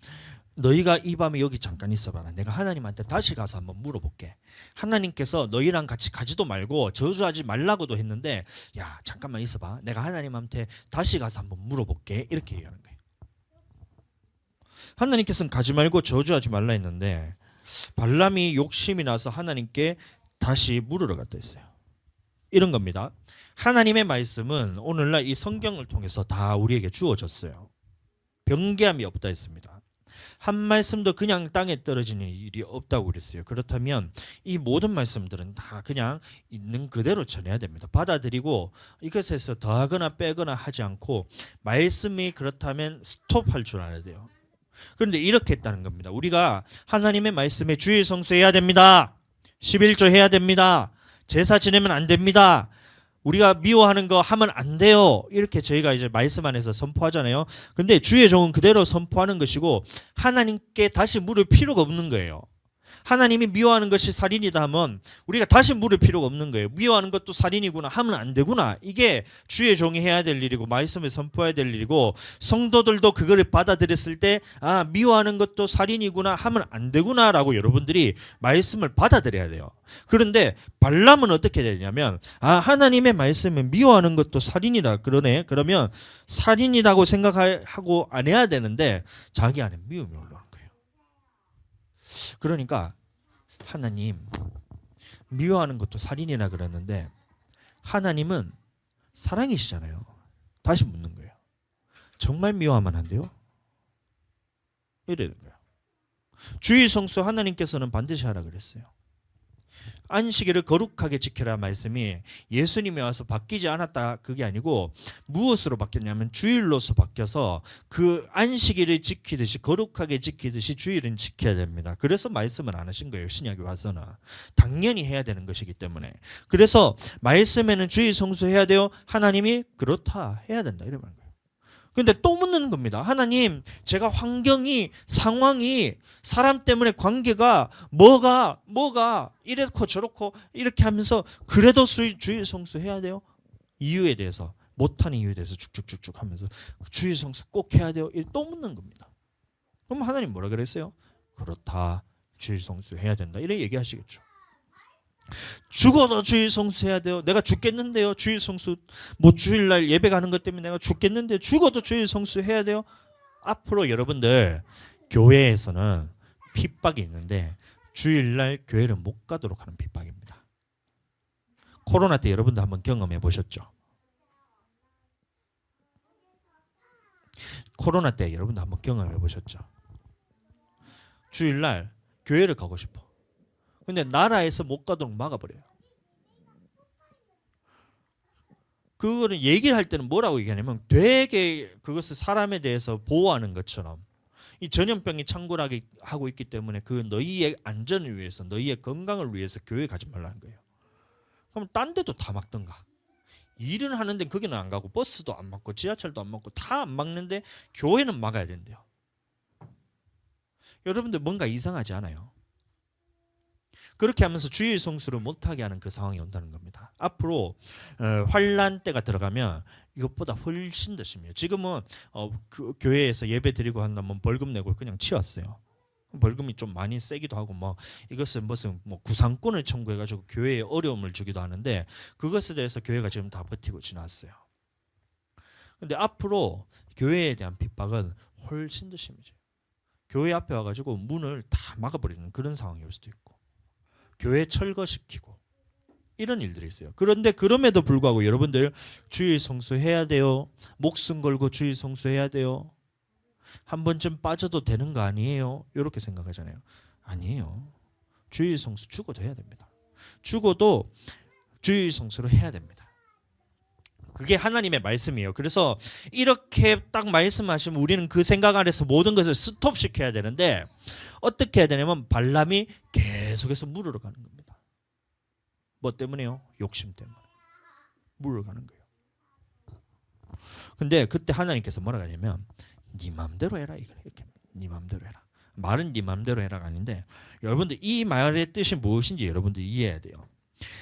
너희가 이 밤에 여기 잠깐 있어봐라. 내가 하나님한테 다시 가서 한번 물어볼게. 하나님께서 너희랑 같이 가지도 말고 저주하지 말라고도 했는데 야 잠깐만 있어봐. 내가 하나님한테 다시 가서 한번 물어볼게. 이렇게 얘기하는 거예요. 하나님께서는 가지 말고 저주하지 말라 했는데 발람이 욕심이 나서 하나님께 다시 물으러 갔다 했어요. 이런 겁니다. 하나님의 말씀은 오늘날 이 성경을 통해서 다 우리에게 주어졌어요. 변개함이 없다 했습니다. 한 말씀도 그냥 땅에 떨어지는 일이 없다고 그랬어요. 그렇다면 이 모든 말씀들은 다 그냥 있는 그대로 전해야 됩니다. 받아들이고 이것에서 더하거나 빼거나 하지 않고 말씀이 그렇다면 스톱할 줄 알아야 돼요. 그런데 이렇게 했다는 겁니다. 우리가 하나님의 말씀에 주일 성수해야 됩니다. 11조 해야 됩니다. 제사 지내면 안 됩니다. 우리가 미워하는 거 하면 안 돼요. 이렇게 저희가 이제 말씀 안에서 선포하잖아요. 근데 주의 종은 그대로 선포하는 것이고 하나님께 다시 물을 필요가 없는 거예요. 하나님이 미워하는 것이 살인이다 하면 우리가 다시 물을 필요가 없는 거예요. 미워하는 것도 살인이구나 하면 안 되구나. 이게 주의 종이 해야 될 일이고 말씀을 선포해야 될 일이고 성도들도 그거를 받아들였을 때 아 미워하는 것도 살인이구나 하면 안 되구나라고 여러분들이 말씀을 받아들여야 돼요. 그런데 발람은 어떻게 되냐면 아 하나님의 말씀은 미워하는 것도 살인이라 그러네. 그러면 살인이라고 생각하고 안 해야 되는데 자기 안에 미움이 올라오는 거예요. 그러니까 하나님 미워하는 것도 살인이라 그랬는데 하나님은 사랑이시잖아요. 다시 묻는 거예요. 정말 미워하면 안 돼요? 이래는 거예요. 주의 성수 하나님께서는 반드시 하라 그랬어요. 안식일을 거룩하게 지켜라 말씀이 예수님이 와서 바뀌지 않았다 그게 아니고 무엇으로 바뀌었냐면 주일로서 바뀌어서 그 안식일을 지키듯이 거룩하게 지키듯이 주일은 지켜야 됩니다. 그래서 말씀을 안 하신 거예요. 신약에 와서는 당연히 해야 되는 것이기 때문에. 그래서 말씀에는 주일 성수해야 돼요. 하나님이 그렇다 해야 된다 이런 거예요. 근데 또 묻는 겁니다. 하나님, 제가 환경이 상황이 사람 때문에 관계가 뭐가 이렇고 저렇고 이렇게 하면서 그래도 주일 성수해야 돼요? 이유에 대해서 못하는 이유에 대해서 쭉쭉쭉쭉 하면서 주일 성수 꼭 해야 돼요? 또 묻는 겁니다. 그럼 하나님 뭐라 그랬어요? 그렇다. 주일 성수해야 된다. 이렇게 얘기하시겠죠. 죽어도 주일 성수해야 돼요. 내가 죽겠는데요. 주일 성수 주일날 예배 가는 것 때문에 내가 죽겠는데 죽어도 주일 성수해야 돼요. 앞으로 여러분들 교회에서는 핍박이 있는데 주일날 교회를 못 가도록 하는 핍박입니다. 코로나 때 여러분들 한번 경험해 보셨죠? 코로나 때 여러분들 한번 경험해 보셨죠? 주일날 교회를 가고 싶어. 근데 나라에서 못 가도록 막아버려요. 그거를 얘기를 할 때는 뭐라고 얘기하냐면 되게 그것을 사람에 대해서 보호하는 것처럼 이 전염병이 창궐하고 있기 때문에 그 너희의 안전을 위해서 너희의 건강을 위해서 교회 가지 말라는 거예요. 그럼 딴 데도 다 막던가. 일은 하는데 거기는 안 가고 버스도 안 막고 지하철도 안 막고 다 안 막는데 교회는 막아야 된대요. 여러분들 뭔가 이상하지 않아요? 그렇게 하면서 주일 성수를 못하게 하는 그 상황이 온다는 겁니다. 앞으로 환란 때가 들어가면 이것보다 훨씬 더 심해요. 지금은 그 교회에서 예배 드리고 한다면 벌금 내고 그냥 치웠어요. 벌금이 좀 많이 세기도 하고 이것은 무슨 구상권을 청구해가지고 교회에 어려움을 주기도 하는데 그것에 대해서 교회가 지금 다 버티고 지났어요. 근데 앞으로 교회에 대한 핍박은 훨씬 더 심해져요. 교회 앞에 와가지고 문을 다 막아버리는 그런 상황이 올 수도 있고 교회 철거시키고 이런 일들이 있어요. 그런데 그럼에도 불구하고 여러분들 주일 성수해야 돼요. 목숨 걸고 주일 성수해야 돼요. 한 번쯤 빠져도 되는 거 아니에요? 이렇게 생각하잖아요. 아니에요. 주일 성수 죽어도 해야 됩니다. 죽어도 주일 성수로 해야 됩니다. 그게 하나님의 말씀이에요. 그래서 이렇게 딱 말씀하시면 우리는 그 생각 안에서 모든 것을 스톱시켜야 되는데 어떻게 해야 되냐면 발람이 계속해서 물으러 가는 겁니다. 뭐 때문에요? 욕심 때문에 물으러 가는 거예요. 근데 그때 하나님께서 뭐라 하냐면 네 맘대로 해라 이렇게 네 맘대로 해라. 말은 네 맘대로 해라가 아닌데 여러분들 이 말의 뜻이 무엇인지 여러분들 이해해야 돼요.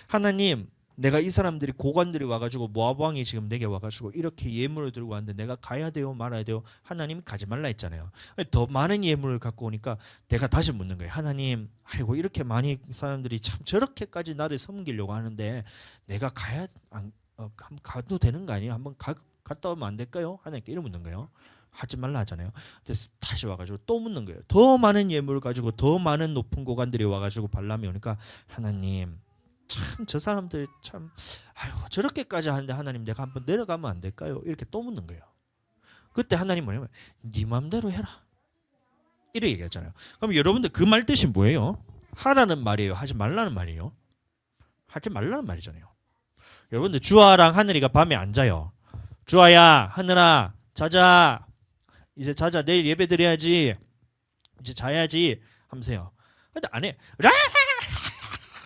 하나님 내가 이 사람들이 고관들이 와가지고 모압 왕이 지금 내게 와가지고 이렇게 예물을 들고 왔는데 내가 가야 돼요 말아야 돼요. 하나님 가지 말라 했잖아요. 더 많은 예물을 갖고 오니까 내가 다시 묻는 거예요. 하나님 아이고 이렇게 많이 사람들이 참 저렇게까지 나를 섬기려고 하는데 내가 한번 가도 되는 거 아니에요? 한번 갔다 오면 안 될까요? 하나님께 이러 묻는 거예요. 하지 말라 하잖아요. 그래서 다시 와가지고 또 묻는 거예요. 더 많은 예물을 가지고 더 많은 높은 고관들이 와가지고 발람이 오니까 하나님 참 저 사람들 참 아유 저렇게까지 하는데 하나님 내가 한번 내려가면 안 될까요? 이렇게 또 묻는 거예요. 그때 하나님 뭐냐면 네 맘대로 해라 이렇게 얘기했잖아요. 그럼 여러분들 그 말 뜻이 뭐예요? 하라는 말이에요? 하지 말라는 말이에요? 하지 말라는 말이잖아요. 여러분들 주아랑 하늘이가 밤에 안 자요. 주아야 하늘아 자자 이제 자자 내일 예배 드려야지 이제 자야지 하면서요. 근데 안 해.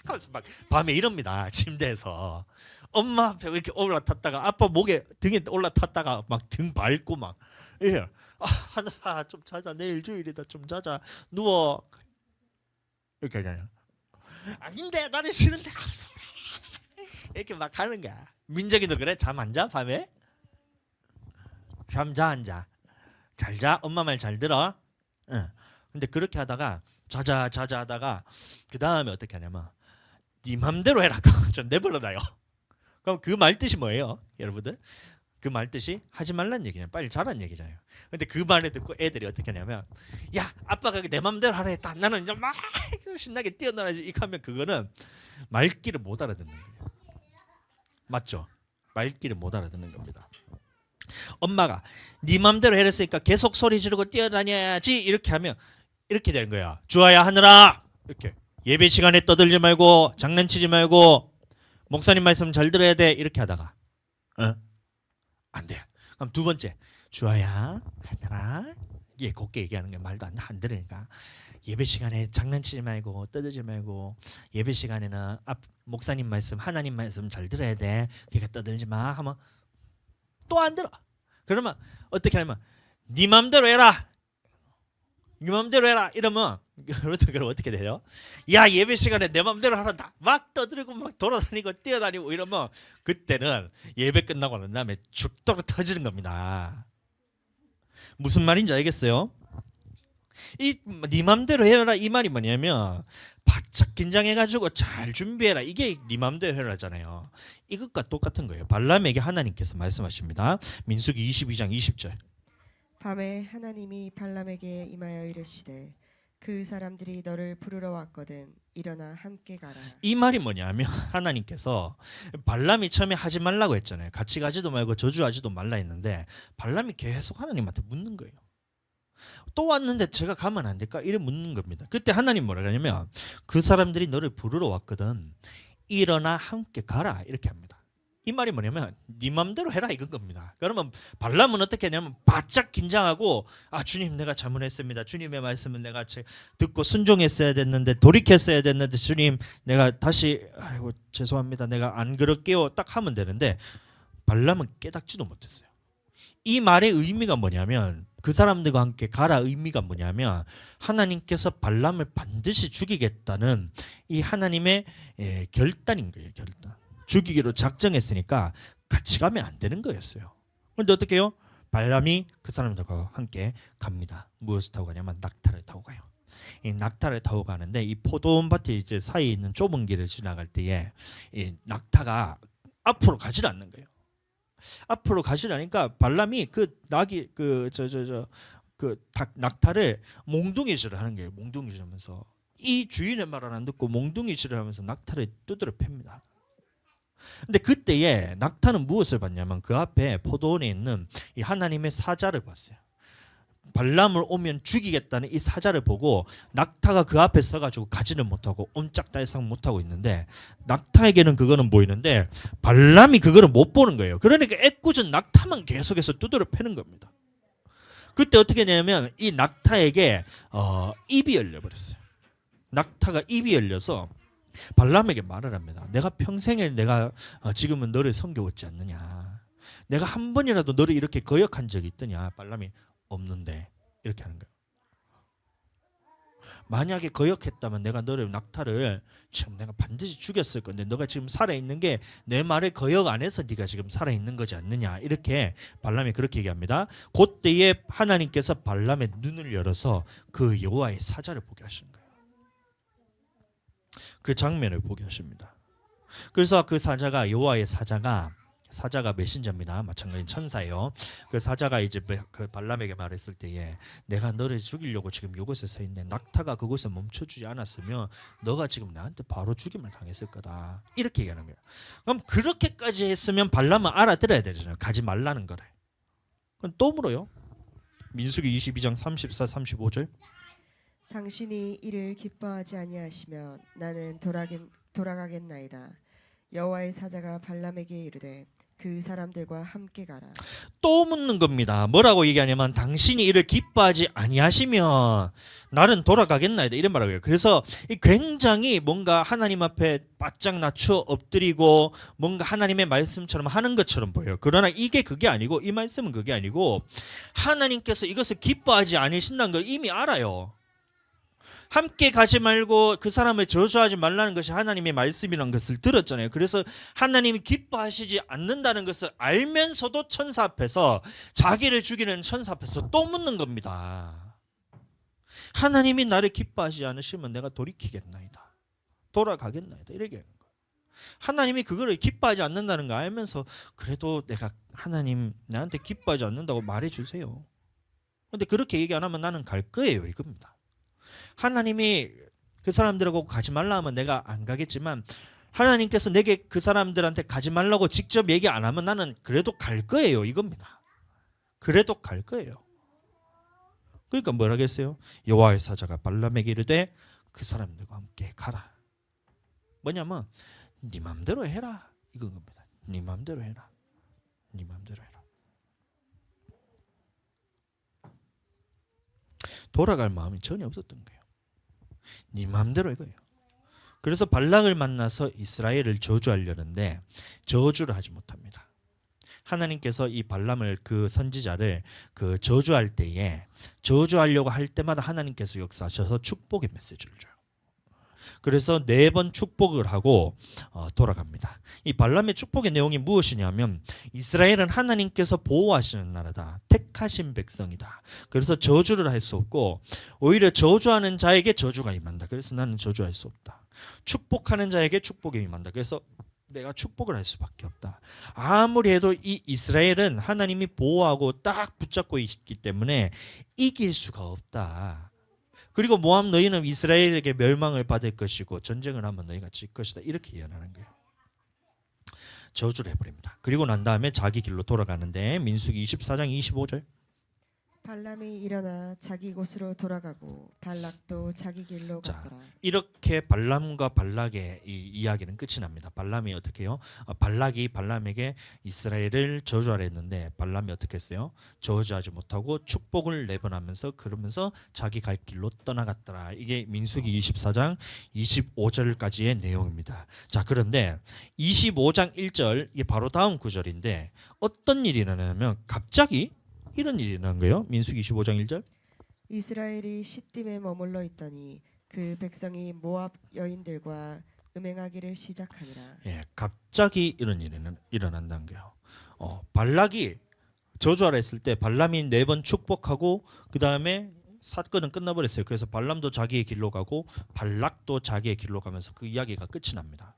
하면서 막 밤에 이럽니다. 침대에서 엄마 앞에 이렇게 올라탔다가 아빠 목에 등에 올라탔다가 막 등 밟고 막 이래. 하늘아 좀 자자 내일 주일이다 좀 자자 누워 이렇게 하잖아요. 아닌데 나는 싫은데 이렇게 막 하는 거야. 민정이도 그래? 잠 안 자 밤에? 잠 자 안 자? 잘 자? 엄마 말 잘 들어? 응. 근데 그렇게 하다가 자자 하다가 그 다음에 어떻게 하냐면 네 맘대로 해라. 좀 내버려놔요. 그럼 그 말 뜻이 뭐예요, 여러분들? 그 말 뜻이 하지 말란 얘기냐, 빨리 자란 얘기잖아요. 근데 그 말을 듣고 애들이 어떻게 하냐면, 야, 아빠가 내 맘대로 하라 했다. 나는 이제 막 신나게 뛰어놀아야지. 이렇게 하면 그거는 말귀를 못 알아듣는 거예요. 맞죠? 말귀를 못 알아듣는 겁니다. 엄마가 네 맘대로 해랬으니까 계속 소리 지르고 뛰어다녀야지 이렇게 하면 이렇게 되는 거야. 주아야 하늘아 이렇게 예배 시간에 떠들지 말고 장난치지 말고 목사님 말씀 잘 들어야 돼 이렇게 하다가 안 돼. 그럼 두 번째 주아야 하늘아 이게 곱게 얘기하는 게 말도 안 들으니까 예배 시간에 장난치지 말고 떠들지 말고 예배 시간에는 목사님 말씀 하나님 말씀 잘 들어야 돼. 그러니까 떠들지 마 하면 또 안 들어. 그러면 어떻게 하냐면 네 맘대로 해라. 네 맘대로 해라. 이러면 그럼 어떻게 돼요? 야 예배 시간에 내 맘대로 하란다. 막 떠들고 막 돌아다니고 뛰어다니고 이러면 그때는 예배 끝나고 난 다음에 죽도록 터지는 겁니다. 무슨 말인지 알겠어요? 네 맘대로 해라 이 말이 뭐냐면 바짝 긴장해가지고 잘 준비해라. 이게 네 맘대로 해라잖아요. 이것과 똑같은 거예요. 발람에게 하나님께서 말씀하십니다. 민수기 22장 20절. 밤에 하나님이 발람에게 임하여 이르시되 그 사람들이 너를 부르러 왔거든 일어나 함께 가라. 이 말이 뭐냐면 하나님께서 발람이 처음에 하지 말라고 했잖아요. 같이 가지도 말고 저주하지도 말라 했는데 발람이 계속 하나님한테 묻는 거예요. 또 왔는데 제가 가면 안 될까? 이래 묻는 겁니다. 그때 하나님 뭐라 그러냐면 그 사람들이 너를 부르러 왔거든 일어나 함께 가라 이렇게 합니다. 이 말이 뭐냐면 네 맘대로 해라 이건 겁니다. 그러면 발람은 어떻게 하냐면 바짝 긴장하고 주님 내가 잘못했습니다. 주님의 말씀은 내가 듣고 순종했어야 됐는데 돌이켰어야 됐는데 주님 내가 다시 아이고 죄송합니다. 내가 안 그럴게요. 딱 하면 되는데 발람은 깨닫지도 못했어요. 이 말의 의미가 뭐냐면 그 사람들과 함께 가라 의미가 뭐냐면 하나님께서 발람을 반드시 죽이겠다는 이 하나님의 결단인 거예요. 결단. 죽이기로 작정했으니까 같이 가면 안 되는 거였어요. 그런데 어떻게 해요? 발람이 그 사람들과 함께 갑니다. 무엇을 타고 가냐면 낙타를 타고 가요. 이 낙타를 타고 가는데 이 포도원밭에 이제 사이에 있는 좁은 길을 지나갈 때에 이 낙타가 앞으로 가지 않는 거예요. 앞으로 가시라니까 발람이 그 낙이 낙타를 몽둥이질을 하는 거예요. 몽둥이질하면서 이 주인의 말을 안 듣고 몽둥이질을 하면서 낙타를 두드려 팹니다. 근데 그때에 낙타는 무엇을 봤냐면 그 앞에 포도원에 있는 이 하나님의 사자를 봤어요. 발람을 오면 죽이겠다는 이 사자를 보고 낙타가 그 앞에 서가지고 가지를 못하고 옴짝달싹 못하고 있는데 낙타에게는 그거는 보이는데 발람이 그거를 못 보는 거예요. 그러니까 애꿎은 낙타만 계속해서 두드려 패는 겁니다. 그때 어떻게 되냐면 이 낙타에게 입이 열려버렸어요. 낙타가 입이 열려서 발람에게 말을 합니다. 내가 평생에 내가 지금은 너를 섬겨왔지 않느냐. 내가 한 번이라도 너를 이렇게 거역한 적이 있더냐. 발람이 없는데 이렇게 하는 거예요. 만약에 거역했다면 내가 너를 낙타를 지금 내가 반드시 죽였을 건데 너가 지금 살아있는 게 내 말을 거역 안 해서 네가 지금 살아있는 거지 않느냐. 이렇게 발람이 그렇게 얘기합니다. 그때에 하나님께서 발람의 눈을 열어서 그 여호와의 사자를 보게 하시는 거예요. 그 장면을 보게 하십니다. 그래서 그 사자가 여호와의 사자가 메신저입니다. 마찬가지 천사예요. 그 사자가 이제 그 발람에게 말했을 때에 내가 너를 죽이려고 지금 이곳에 서 있네. 낙타가 그곳에 멈춰주지 않았으면 너가 지금 나한테 바로 죽임을 당했을 거다. 이렇게 얘기하는 거예요. 그럼 그렇게까지 했으면 발람은 알아들어야 되잖아요. 가지 말라는 거를. 그럼 또 물어요. 민수기 22장 34, 35절. 당신이 이를 기뻐하지 아니하시면 나는 돌아가겠나이다. 여호와의 사자가 발람에게 이르되 그 사람들과 함께 가라. 또 묻는 겁니다. 뭐라고 얘기하냐면 당신이 이를 기뻐하지 아니하시면 나는 돌아가겠나이다 이런 말이에요. 그래서 굉장히 뭔가 하나님 앞에 바짝 낮춰 엎드리고 뭔가 하나님의 말씀처럼 하는 것처럼 보여요. 그러나 이게 그게 아니고 이 말씀은 그게 아니고 하나님께서 이것을 기뻐하지 않으신다는 걸 이미 알아요. 함께 가지 말고 그 사람을 저주하지 말라는 것이 하나님의 말씀이라는 것을 들었잖아요. 그래서 하나님이 기뻐하시지 않는다는 것을 알면서도 천사 앞에서 자기를 죽이는 천사 앞에서 또 묻는 겁니다. 하나님이 나를 기뻐하지 않으시면 내가 돌이키겠나이다. 돌아가겠나이다. 이렇게 하는 거예요. 하나님이 그거를 기뻐하지 않는다는 거 알면서 그래도 내가 하나님 나한테 기뻐하지 않는다고 말해주세요. 근데 그렇게 얘기 안 하면 나는 갈 거예요. 이겁니다. 하나님이 그 사람들하고 가지 말라 하면 내가 안 가겠지만 하나님께서 내게 그 사람들한테 가지 말라고 직접 얘기 안 하면 나는 그래도 갈 거예요. 이겁니다. 그래도 갈 거예요. 그러니까 뭐라 하겠어요? 여호와의 사자가 발람에게 이르되 그 사람들과 함께 가라. 뭐냐면 네 맘대로 해라. 이건 겁니다. 네 맘대로 해라. 네 맘대로 해라. 돌아갈 마음이 전혀 없었던 거예요. 네 마음대로 이거예요. 그래서 발락을 만나서 이스라엘을 저주하려는데 저주를 하지 못합니다. 하나님께서 이 발람을 그 선지자를 그 저주할 때에 저주하려고 할 때마다 하나님께서 역사하셔서 축복의 메시지를 줘요. 그래서 4번 축복을 하고 돌아갑니다. 이 발람의 축복의 내용이 무엇이냐면 이스라엘은 하나님께서 보호하시는 나라다. 택하신 백성이다. 그래서 저주를 할 수 없고 오히려 저주하는 자에게 저주가 임한다. 그래서 나는 저주할 수 없다. 축복하는 자에게 축복이 임한다. 그래서 내가 축복을 할 수밖에 없다. 아무리 해도 이 이스라엘은 하나님이 보호하고 딱 붙잡고 있기 때문에 이길 수가 없다. 그리고 모압 너희는 이스라엘에게 멸망을 받을 것이고 전쟁을 하면 너희가 질 것이다. 이렇게 예언하는 거예요. 저주를 해버립니다. 그리고 난 다음에 자기 길로 돌아가는데 민수기 24장 25절. 발람이 일어나 자기 곳으로 돌아가고 발락도 자기 길로 갔더라. 이렇게 발람과 발락의 이 이야기는 끝이 납니다. 발람이 어떻게 해요? 발락이 발람에게 이스라엘을 저주하려 했는데 발람이 어떻게 했어요? 저주하지 못하고 축복을 내보내면서 그러면서 자기 갈 길로 떠나갔더라. 이게 민수기 24장 25절까지의 내용입니다. 자, 그런데 25장 1절 이게 바로 다음 구절인데 어떤 일이 일어나냐면 갑자기 이런 일이 일어난 거예요. 민수기 25장 1절. 이스라엘이 시딤에 머물러 있더니 그 백성이 모압 여인들과 음행하기를 시작하니라. 예, 갑자기 이런 일이 일어난다는 거예요. 발락이 저주하라 했을 때 발람이 4번 축복하고 그 다음에 사건은 끝나버렸어요. 그래서 발람도 자기의 길로 가고 발락도 자기의 길로 가면서 그 이야기가 끝이 납니다.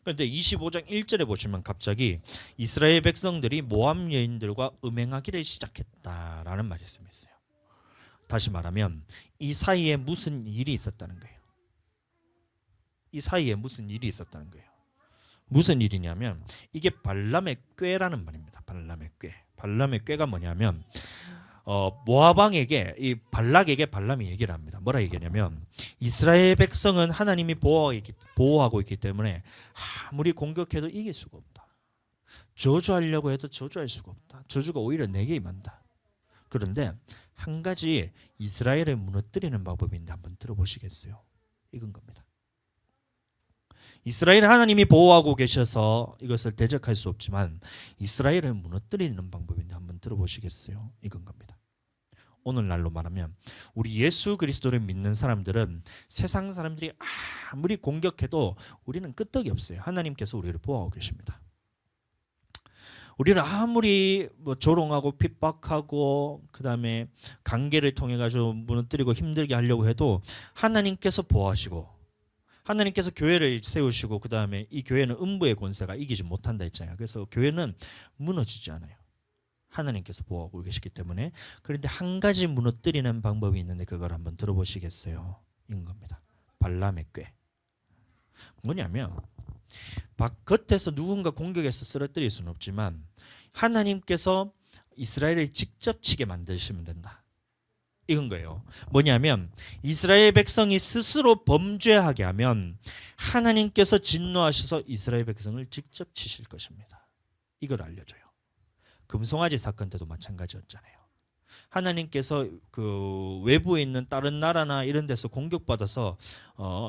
그런데 25장 1절에 보시면 갑자기 이스라엘 백성들이 모압 여인들과 음행하기를 시작했다라는 말씀이 있어요. 다시 말하면 이 사이에 무슨 일이 있었다는 거예요. 이 사이에 무슨 일이 있었다는 거예요. 무슨 일이냐면 이게 발람의 꾀라는 말입니다. 발람의 꾀. 발람의 꾀가 뭐냐면 모압 왕에게 이 발락에게 발람이 얘기를 합니다. 뭐라 얘기하냐면 이스라엘 백성은 하나님이 보호하고 있기 때문에 아무리 공격해도 이길 수가 없다. 저주하려고 해도 저주할 수가 없다. 저주가 오히려 내게 임한다. 그런데 한 가지 이스라엘을 무너뜨리는 방법이 있는데 한번 들어보시겠어요? 이건 겁니다. 이스라엘 하나님이 보호하고 계셔서 이것을 대적할 수 없지만 이스라엘을 무너뜨리는 방법인데 한번 들어보시겠어요? 이건 겁니다. 오늘날로 말하면 우리 예수 그리스도를 믿는 사람들은 세상 사람들이 아무리 공격해도 우리는 끄떡이 없어요. 하나님께서 우리를 보호하고 계십니다. 우리는 아무리 조롱하고 핍박하고 그다음에 관계를 통해 가지고 무너뜨리고 힘들게 하려고 해도 하나님께서 보호하시고 하나님께서 교회를 세우시고 그다음에 이 교회는 음부의 권세가 이기지 못한다 했잖아요. 그래서 교회는 무너지지 않아요. 하나님께서 보호하고 계시기 때문에. 그런데 한 가지 무너뜨리는 방법이 있는데 그걸 한번 들어보시겠어요? 이건 겁니다. 발람의 꾀. 뭐냐면 겉에서 누군가 공격해서 쓰러뜨릴 수는 없지만 하나님께서 이스라엘을 직접 치게 만드시면 된다. 이건 거예요. 뭐냐면 이스라엘 백성이 스스로 범죄하게 하면 하나님께서 진노하셔서 이스라엘 백성을 직접 치실 것입니다. 이걸 알려줘요. 금송아지 사건 때도 마찬가지였잖아요. 하나님께서 그 외부에 있는 다른 나라나 이런 데서 공격받아서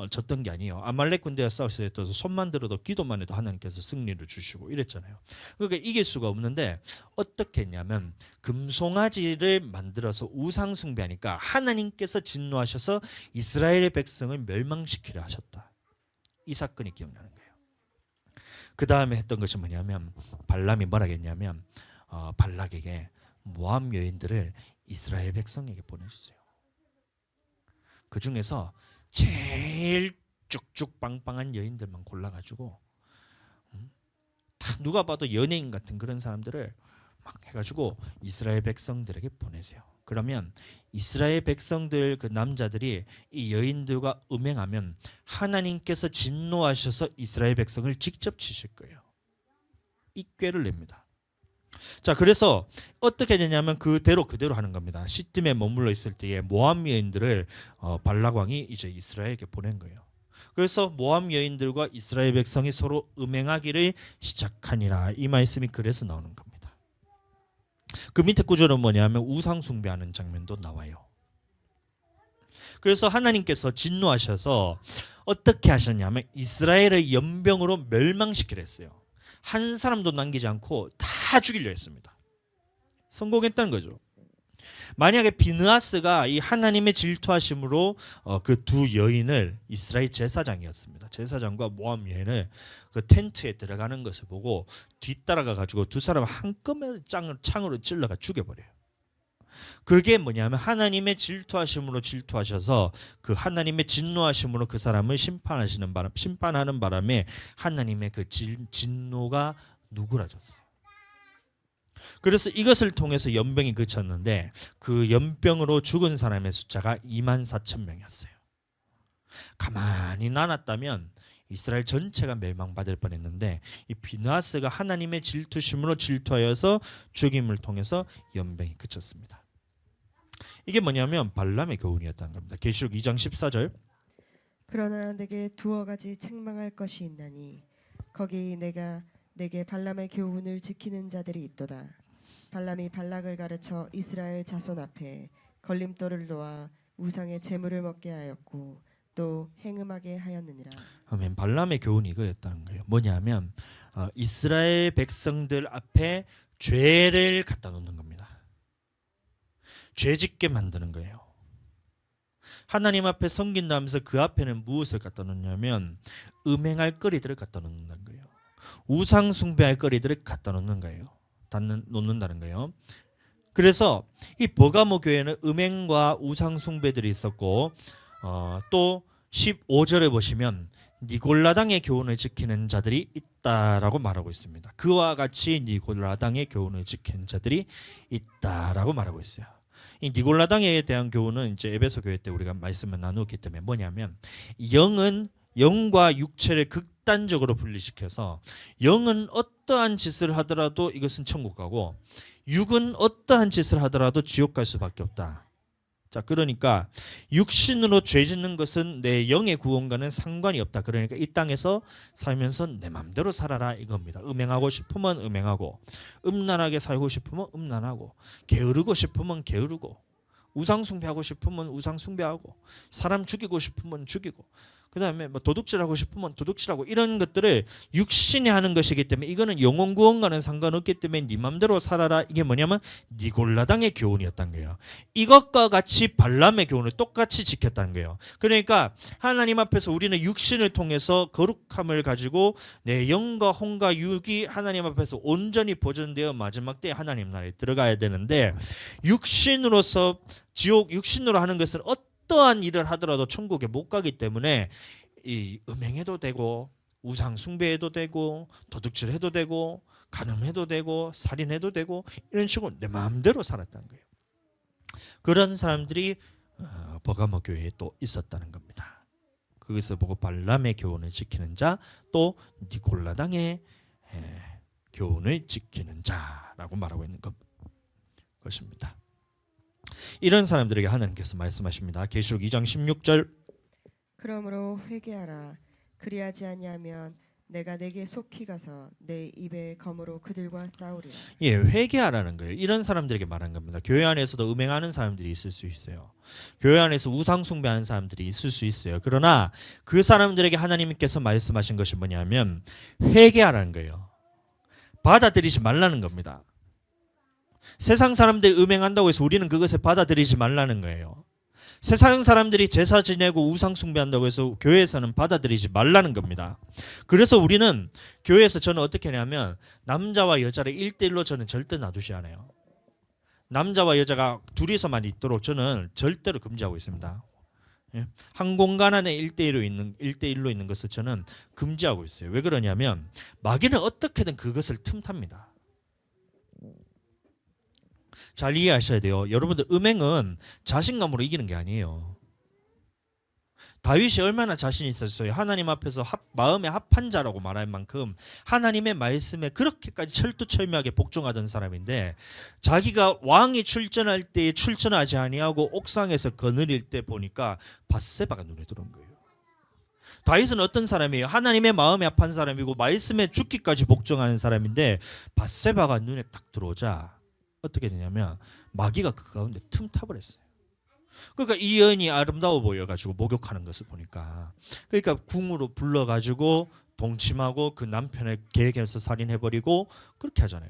졌던 게 아니에요. 아말렉 군대와 싸웠을 때도 손만 들어도 기도만 해도 하나님께서 승리를 주시고 이랬잖아요. 그러니까 이길 수가 없는데 어떻게 했냐면 금송아지를 만들어서 우상 숭배하니까 하나님께서 진노하셔서 이스라엘의 백성을 멸망시키려 하셨다. 이 사건이 기억나는 거예요. 그 다음에 했던 것이 뭐냐면 발람이 뭐라 했냐면 발락에게 모압 여인들을 이스라엘 백성에게 보내주세요. 그 중에서 제일 쭉쭉 빵빵한 여인들만 골라가지고 다 누가 봐도 연예인 같은 그런 사람들을 막 해가지고 이스라엘 백성들에게 보내세요. 그러면 이스라엘 백성들 그 남자들이 이 여인들과 음행하면 하나님께서 진노하셔서 이스라엘 백성을 직접 치실 거예요. 이 꾀를 냅니다. 자, 그래서 어떻게 되냐면 그대로 하는 겁니다. 시딤에 머물러 있을 때에 모압 여인들을 발락 왕이 이제 이스라엘에게 보낸 거예요. 그래서 모압 여인들과 이스라엘 백성이 서로 음행하기를 시작하니라. 이 말씀이 그래서 나오는 겁니다. 그 밑에 구절은 뭐냐면 우상 숭배하는 장면도 나와요. 그래서 하나님께서 진노하셔서 어떻게 하셨냐면 이스라엘을 연병으로 멸망시키려 했어요. 한 사람도 남기지 않고 다 죽이려 했습니다. 성공했다는 거죠. 만약에 비느하스가 이 하나님의 질투하심으로 그 두 여인을 이스라엘 제사장이었습니다. 제사장과 모압 여인을 그 텐트에 들어가는 것을 보고 뒤따라가 가지고 두 사람 한꺼번에 창으로 찔러가 죽여버려요. 그게 뭐냐면 하나님의 질투하심으로 질투하셔서 그 하나님의 진노하심으로 그 사람을 심판하는 바람에 하나님의 그 진노가 누그러졌어요. 그래서 이것을 통해서 연병이 그쳤는데 그 연병으로 죽은 사람의 숫자가 24,000명이었어요. 가만히 나눴다면 이스라엘 전체가 멸망받을 뻔했는데 이 비느하스가 하나님의 질투심으로 질투하여서 죽임을 통해서 연병이 그쳤습니다. 이게 뭐냐면 발람의 교훈이었다는 겁니다. 계시록 2장 14절. 그러나 내게 두어 가지 책망할 것이 있나니 거기 내가 내게 발람의 교훈을 지키는 자들이 있도다. 발람이 발락을 가르쳐 이스라엘 자손 앞에 걸림돌을 놓아 우상의 제물을 먹게 하였고 또 행음하게 하였느니라. 아멘. 발람의 교훈이 이거였다는 거예요. 뭐냐면 이스라엘 백성들 앞에 죄를 갖다 놓는 겁니다. 죄짓게 만드는 거예요. 하나님 앞에 섬긴다면서 그 앞에는 무엇을 갖다 놓냐면 음행할 거리들을 갖다 놓는다는 거예요. 우상 숭배할 거리들을 갖다 놓는 거예요. 놓는다는 거예요. 그래서 이 버가모 교회는 음행과 우상 숭배들이 있었고 또 15절에 보시면 니골라당의 교훈을 지키는 자들이 있다라고 말하고 있습니다. 그와 같이 니골라당의 교훈을 지키는 자들이 있다라고 말하고 있어요. 이 니골라당에 대한 교훈은 이제 에베소 교회 때 우리가 말씀을 나누었기 때문에 뭐냐면 영은 영과 육체를 극단적으로 분리시켜서 영은 어떠한 짓을 하더라도 이것은 천국 가고 육은 어떠한 짓을 하더라도 지옥 갈 수밖에 없다. 자, 그러니까 육신으로 죄 짓는 것은 내 영의 구원과는 상관이 없다. 그러니까 이 땅에서 살면서 내 마음대로 살아라 이겁니다. 음행하고 싶으면 음행하고, 음란하게 살고 싶으면 음란하고, 게으르고 싶으면 게으르고, 우상 숭배하고 싶으면 우상 숭배하고, 사람 죽이고 싶으면 죽이고, 그다음에 뭐 도둑질하고 싶으면 도둑질하고, 이런 것들을 육신이 하는 것이기 때문에 이거는 영혼 구원과는 상관없기 때문에 네 맘대로 살아라. 이게 뭐냐면 니골라당의 교훈이었단 거예요. 이것과 같이 발람의 교훈을 똑같이 지켰다는 거예요. 그러니까 하나님 앞에서 우리는 육신을 통해서 거룩함을 가지고 내 영과 혼과 육이 하나님 앞에서 온전히 보존되어 마지막 때에 하나님 나라에 들어가야 되는데, 육신으로서 지옥, 육신으로 하는 것은 어떠한 일을 하더라도 천국에 못 가기 때문에 이 음행해도 되고, 우상 숭배해도 되고, 도둑질해도 되고, 간음해도 되고, 살인해도 되고, 이런 식으로 내 마음대로 살았다는 거예요. 그런 사람들이 버가모 교회에 또 있었다는 겁니다. 거기서 보고 발람의 교훈을 지키는 자, 또 니골라당의 교훈을 지키는 자라고 말하고 있는 것입니다. 이런 사람들에게 하나님께서 말씀하십니다. 계시록 2장 16절. 그러므로 회개하라. 그리하지 아니하면 내가 내게 속히 가서 내 입에 검으로 그들과 싸우리라. 예, 회개하라는 거예요. 이런 사람들에게 말한 겁니다. 교회 안에서도 음행하는 사람들이 있을 수 있어요. 교회 안에서 우상 숭배하는 사람들이 있을 수 있어요. 그러나 그 사람들에게 하나님께서 말씀하신 것이 뭐냐면 회개하라는 거예요. 받아들이지 말라는 겁니다. 세상 사람들이 음행한다고 해서 우리는 그것을 받아들이지 말라는 거예요. 세상 사람들이 제사 지내고 우상 숭배한다고 해서 교회에서는 받아들이지 말라는 겁니다. 그래서 우리는 교회에서 저는 어떻게 하냐면 남자와 여자를 1대1로 저는 절대 놔두지 않아요. 남자와 여자가 둘이서만 있도록 저는 절대로 금지하고 있습니다. 한 공간 안에 1대1로 있는 것을 저는 금지하고 있어요. 왜 그러냐면 마귀는 어떻게든 그것을 틈탑니다. 잘 이해하셔야 돼요. 여러분들, 음행은 자신감으로 이기는 게 아니에요. 다윗이 얼마나 자신이 있었어요. 하나님 앞에서 마음에 합한 자라고 말할 만큼 하나님의 말씀에 그렇게까지 철두철미하게 복종하던 사람인데, 자기가 왕이 출전할 때에 출전하지 아니하고 옥상에서 거느릴 때 보니까 밧세바가 눈에 들어온 거예요. 다윗은 어떤 사람이에요? 하나님의 마음에 합한 사람이고 말씀에 죽기까지 복종하는 사람인데, 밧세바가 눈에 딱 들어오자 어떻게 되냐면 마귀가 그 가운데 틈탑을 했어요. 그러니까 이 여인이 아름다워 보여가지고 목욕하는 것을 보니까, 그러니까 궁으로 불러가지고 동침하고 그 남편의 계획에서 살인해버리고 그렇게 하잖아요.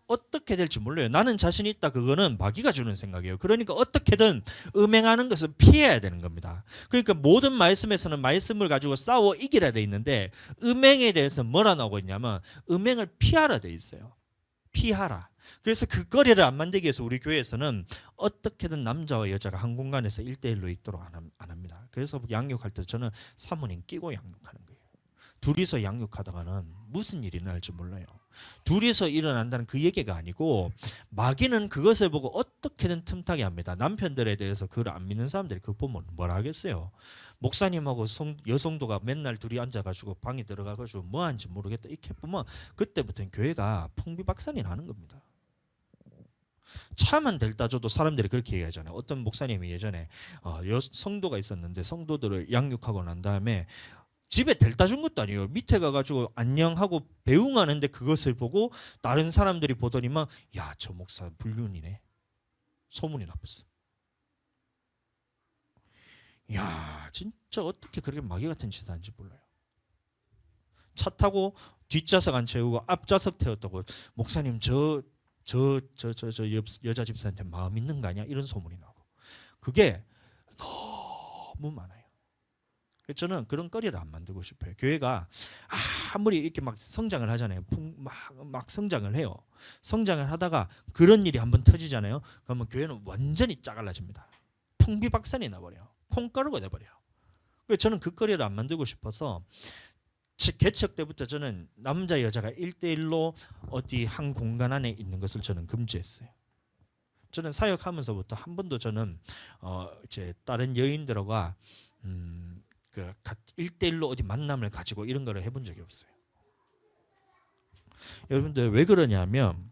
어떻게 될지 몰라요. 나는 자신이 있다, 그거는 마귀가 주는 생각이에요. 그러니까 어떻게든 음행하는 것을 피해야 되는 겁니다. 그러니까 모든 말씀에서는 말씀을 가지고 싸워 이기라 돼 있는데, 음행에 대해서 뭐라 나오고 있냐면 음행을 피하라 돼 있어요. 피하라. 그래서 그 거리를 안 만들기 위해서 우리 교회에서는 어떻게든 남자와 여자가 한 공간에서 1대1로 있도록 안 합니다. 그래서 양육할 때 저는 사모님 끼고 양육하는 거예요. 둘이서 양육하다가는 무슨 일이 일어날지 몰라요. 둘이서 일어난다는 그 얘기가 아니고, 마귀는 그것을 보고 어떻게든 틈타게 합니다. 남편들에 대해서 그걸 안 믿는 사람들이 그거 보면 뭐라 하겠어요. 목사님하고 여성도가 맨날 둘이 앉아가지고 방에 들어가가지고 뭐 하는지 모르겠다 이렇게 보면 그때부터는 교회가 풍비박산이 나는 겁니다. 차만 델다 줘도 사람들이 그렇게 얘기하잖아요. 어떤 목사님이 예전에 성도가 있었는데 성도들을 양육하고 난 다음에 집에 델다 준 것도 아니에요. 밑에 가가지고 안녕하고 배웅하는데 그것을 보고 다른 사람들이 보더니만, 야, 저 목사 불륜이네, 소문이 났었어. 야, 진짜 어떻게 그렇게 마귀 같은 짓을 하는지 몰라요. 차 타고 뒷좌석 안 채우고 앞좌석 태웠다고, 목사님 저 여자 집사한테 마음 있는 거 아니야? 이런 소문이 나고. 그게 너무 많아요. 저는 그런 거리를 안 만들고 싶어요. 교회가 아무리 이렇게 막 성장을 하잖아요. 막 성장을 해요. 성장을 하다가 그런 일이 한번 터지잖아요. 그러면 교회는 완전히 짜갈라집니다. 풍비박산이 나버려요. 콩가루가 돼버려요. 그래서 저는 그 거리를 안 만들고 싶어서 개척 때부터 저는 남자 여자가 1대1로 어디 한 공간 안에 있는 것을 저는 금지했어요. 저는 사역하면서부터 한 번도 저는 이제 다른 여인들과 그 1대1로 어디 만남을 가지고 이런 거를 해본 적이 없어요. 여러분들 왜 그러냐면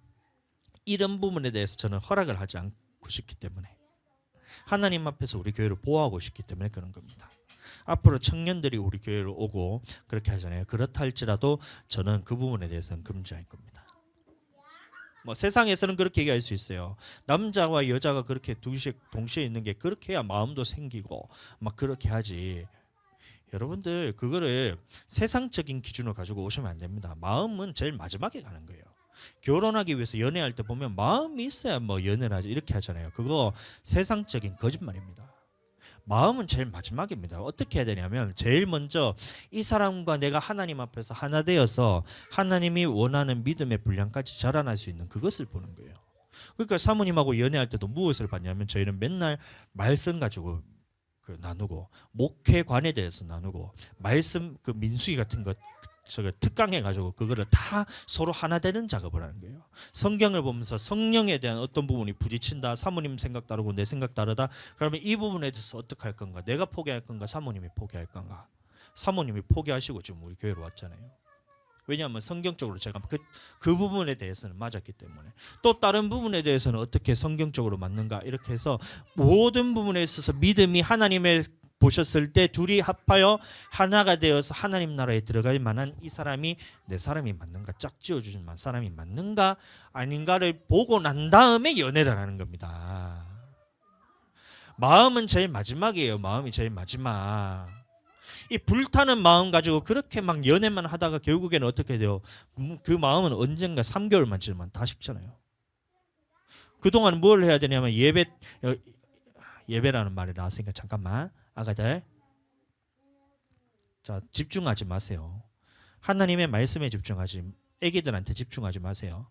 이런 부분에 대해서 저는 허락을 하지 않고 싶기 때문에, 하나님 앞에서 우리 교회를 보호하고 싶기 때문에 그런 겁니다. 앞으로 청년들이 우리 교회로 오고 그렇게 하잖아요. 그렇다 할지라도 저는 그 부분에 대해서는 금지할 겁니다. 뭐 세상에서는 그렇게 얘기할 수 있어요. 남자와 여자가 그렇게 동시에 있는 게 그렇게 해야 마음도 생기고 막 그렇게 하지. 여러분들 그거를 세상적인 기준을 가지고 오시면 안 됩니다. 마음은 제일 마지막에 가는 거예요. 결혼하기 위해서 연애할 때 보면 마음이 있어야 뭐 연애를 하지 이렇게 하잖아요. 그거 세상적인 거짓말입니다. 마음은 제일 마지막입니다. 어떻게 해야 되냐면 제일 먼저 이 사람과 내가 하나님 앞에서 하나 되어서 하나님이 원하는 믿음의 분량까지 자라날 수 있는 그것을 보는 거예요. 그러니까 사모님하고 연애할 때도 무엇을 봤냐면 저희는 맨날 말씀 가지고 나누고 목회관에 대해서 나누고 말씀 그 민수기 같은 것 저거 특강해 가지고 그거를 다 서로 하나 되는 작업을 하는 거예요. 성경을 보면서 성령에 대한 어떤 부분이 부딪힌다. 사모님 생각 다르고 내 생각 다르다. 그러면 이 부분에 대해서 어떻게 할 건가? 내가 포기할 건가? 사모님이 포기할 건가? 사모님이 포기하시고 지금 우리 교회로 왔잖아요. 왜냐하면 성경적으로 제가 그 부분에 대해서는 맞았기 때문에. 또 다른 부분에 대해서는 어떻게 성경적으로 맞는가 이렇게 해서 모든 부분에 있어서 믿음이 하나님의 보셨을 때 둘이 합하여 하나가 되어서 하나님 나라에 들어갈 만한 이 사람이 내 사람이 맞는가, 짝지어 주신 사람이 맞는가 아닌가를 보고 난 다음에 연애를 하는 겁니다. 마음은 제일 마지막이에요. 마음이 제일 마지막. 이 불타는 마음 가지고 그렇게 막 연애만 하다가 결국에는 어떻게 돼요? 그 마음은 언젠가 3개월만 지나면 다 식잖아요. 그동안 뭘 해야 되냐면 예배라는 말이 나왔으니까 잠깐만 아가들, 자 집중하지 마세요. 하나님의 말씀에 집중하지, 애기들한테 집중하지 마세요.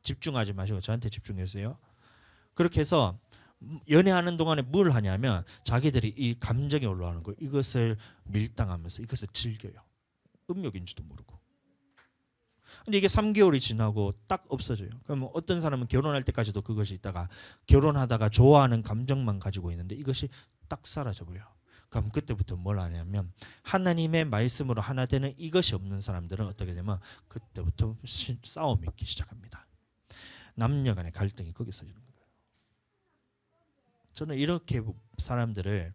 집중하지 마시고 저한테 집중해주세요. 그렇게 해서 연애하는 동안에 뭘 하냐면 자기들이 이 감정이 올라오는 거 이것을 밀당하면서 이것을 즐겨요. 음욕인지도 모르고. 근데 이게 3개월이 지나고 딱 없어져요. 그러면 어떤 사람은 결혼할 때까지도 그것이 있다가 결혼하다가 좋아하는 감정만 가지고 있는데 이것이 딱 사라져버려요. 그럼 그때부터 뭘 하냐면 하나님의 말씀으로 하나 되는 이것이 없는 사람들은 어떻게 되면 그때부터 싸움이 있기 시작합니다. 남녀 간의 갈등이 거기서 일어나는 거예요. 저는 이렇게 사람들을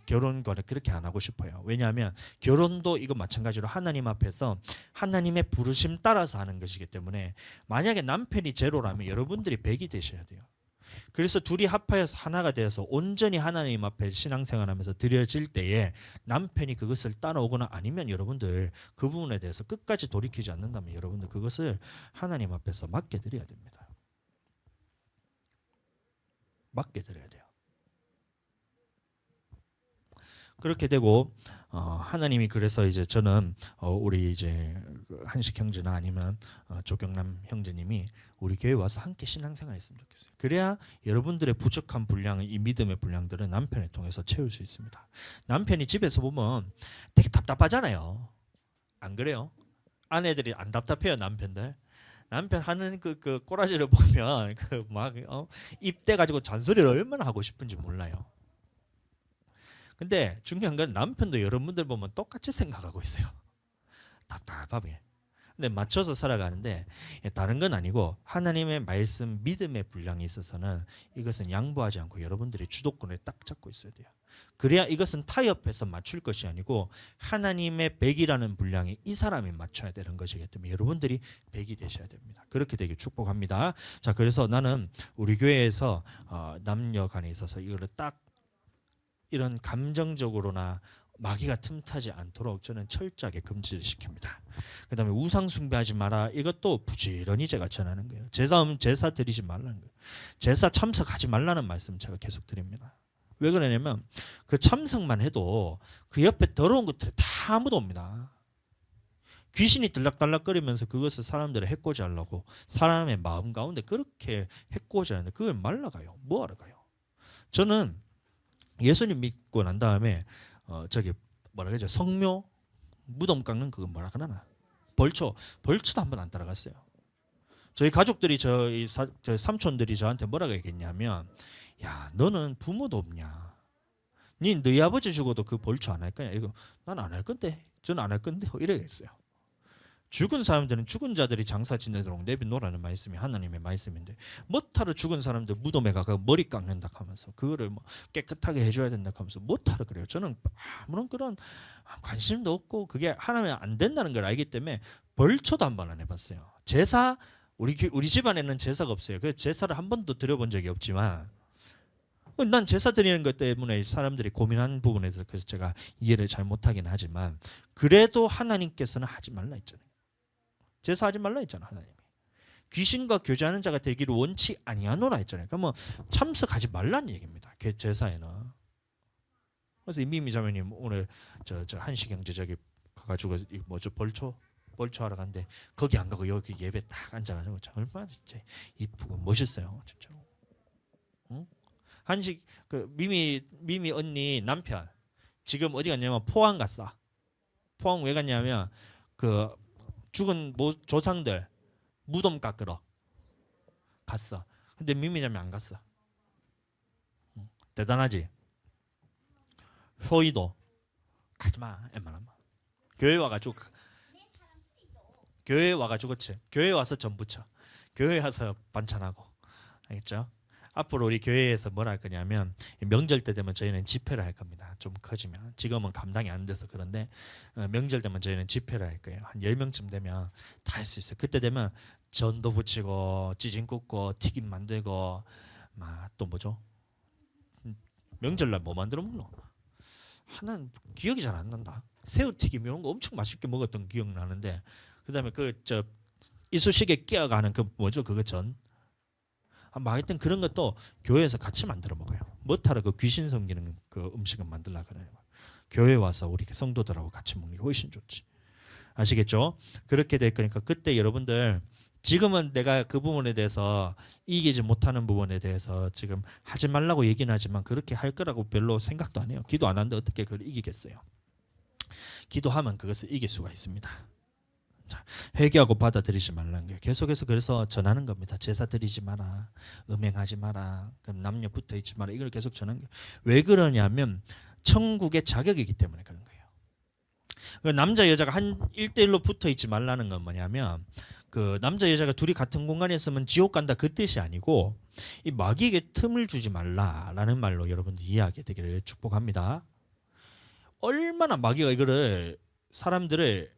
결혼과를 그렇게 안 하고 싶어요. 왜냐하면 결혼도 이거 마찬가지로 하나님 앞에서 하나님의 부르심 따라서 하는 것이기 때문에 만약에 남편이 제로라면 여러분들이 100이 되셔야 돼요. 그래서 둘이 합하여서 하나가 되어서 온전히 하나님 앞에 신앙생활하면서 드려질 때에 남편이 그것을 따라오거나 아니면 여러분들 그 부분에 대해서 끝까지 돌이키지 않는다면 여러분들 그것을 하나님 앞에서 맡겨드려야 됩니다. 맡겨드려야 돼요. 그렇게 되고 하나님이 그래서 이제 저는 우리 이제 한식 형제나 아니면 조경남 형제님이 우리 교회 와서 함께 신앙생활했으면 좋겠어요. 그래야 여러분들의 부족한 분량을 이 믿음의 분량들은 남편을 통해서 채울 수 있습니다. 남편이 집에서 보면 되게 답답하잖아요. 안 그래요? 아내들이 안 답답해요, 남편들. 남편 하는 그 꼬라지를 보면 그 막 입대 가지고 잔소리를 얼마나 하고 싶은지 몰라요. 근데 중요한 건 남편도 여러분들 보면 똑같이 생각하고 있어요. 답답하게. 근데 맞춰서 살아가는데 다른 건 아니고 하나님의 말씀 믿음의 분량이 있어서는 이것은 양보하지 않고 여러분들이 주도권을 딱 잡고 있어야 돼요. 그래야 이것은 타협해서 맞출 것이 아니고 하나님의 100이라는 분량이 이 사람이 맞춰야 되는 것이기 때문에 여러분들이 100이 되셔야 됩니다. 그렇게 되길 축복합니다. 자, 그래서 나는 우리 교회에서 남녀 간에 있어서 이거를 딱 이런 감정적으로나 마귀가 틈타지 않도록 저는 철저하게 금지를 시킵니다. 그 다음에 우상 숭배하지 마라. 이것도 부지런히 제가 전하는 거예요. 제사 드리지 말라는 거예요. 제사 참석하지 말라는 말씀 제가 계속 드립니다. 왜 그러냐면 그 참석만 해도 그 옆에 더러운 것들이 다 묻어옵니다. 귀신이 들락달락거리면서 그것을 사람들을 해코지 하려고 사람의 마음 가운데 그렇게 해코지 하는데 그걸 말라가요. 뭐하러 가요? 저는 예수님 믿고 난 다음에 저기 뭐라 그러죠? 성묘 무덤 깎는 그거 뭐라 그러나 벌초도 한번 안 따라갔어요. 저희 가족들이 저희 삼촌들이 저한테 뭐라고 얘기했냐면 야 너는 부모도 없냐? 너희 아버지 죽어도 그 벌초 안 할 거냐? 이거 난 안 할 건데, 저는 안 할 건데 이래겠어요. 죽은 사람들은 죽은 자들이 장사 지내도록 내비놓으라는 말씀이 하나님의 말씀인데 못하러 죽은 사람들 무덤에 가서 머리 깎는다 하면서 그거를 뭐 깨끗하게 해줘야 된다 하면서 못하러 그래요. 저는 아무런 그런 관심도 없고 그게 하나면 안 된다는 걸 알기 때문에 벌초도 한 번 안 해봤어요. 제사 우리 집안에는 제사가 없어요. 그 제사를 한 번도 드려본 적이 없지만 난 제사 드리는 것 때문에 사람들이 고민하는 부분에 대해서 그래서 제가 이해를 잘 못하긴 하지만 그래도 하나님께서는 하지 말라 했잖아요. 제사하지 말라 했잖아 하나님이. 귀신과 교제하는 자가 되기를 원치 아니하노라 했잖아요. 그러면 참석하지 말라는 얘기입니다. 제사에는. 그래서 이미미 자매님 오늘 저 한시경제 저기 가가지고 뭐저 벌초 하러 갔는데 거기 안 가고 여기 예배 딱 앉아가지고 얼마나 진짜 이쁘고 멋있어요 진짜로. 응? 한식 그 미미 언니 남편 지금 어디 갔냐면 포항 갔어. 포항 왜 갔냐면 그 죽은 조상들 무덤 깎으러 갔어. 근데 미미자매 안 갔어. 대단하지. 소희도 가지마 웬만하면. 교회 와가지고 그치. 교회 와서 전 부쳐. 교회 와서 반찬하고. 알겠죠? 앞으로 우리 교회에서 뭘 할 거냐면 명절 때 되면 저희는 집회를 할 겁니다. 좀 커지면. 지금은 감당이 안 돼서 그런데 명절 되면 저희는 집회를 할 거예요. 한 10명쯤 되면 다 할 수 있어요. 그때 되면 전도 붙이고 찌짐 굽고 튀김 만들고 막 또 뭐죠? 명절날 뭐 만들어 먹노? 하나는 기억이 잘 안 난다. 새우튀김 이런 거 엄청 맛있게 먹었던 기억 나는데 그다음에 이쑤시개 끼어가는 그 뭐죠? 그거 전 하여튼 그런 것도 교회에서 같이 만들어 먹어요. 못하러 그 귀신 섬기는 그 음식은 만들라 그래요. 교회 와서 우리 성도들하고 같이 먹는 게 훨씬 좋지. 아시겠죠? 그렇게 될 거니까 그때 여러분들 지금은 내가 그 부분에 대해서 이기지 못하는 부분에 대해서 지금 하지 말라고 얘기는 하지만 그렇게 할 거라고 별로 생각도 안 해요. 기도 안 하는데 어떻게 그걸 이기겠어요? 기도하면 그것을 이길 수가 있습니다. 회개하고 받아들이지 말라는 게 계속해서 그래서 전하는 겁니다. 제사 드리지 마라, 음행하지 마라, 그럼 남녀 붙어 있지 마라. 이걸 계속 전하는 게 왜 그러냐면 천국의 자격이기 때문에 그런 거예요. 남자 여자가 한 1대1로 붙어 있지 말라는 건 뭐냐면 그 남자 여자가 둘이 같은 공간에 있으면 지옥 간다 그 뜻이 아니고 이 마귀에게 틈을 주지 말라라는 말로 여러분들 이해하게 되기를 축복합니다. 얼마나 마귀가 이거를 사람들을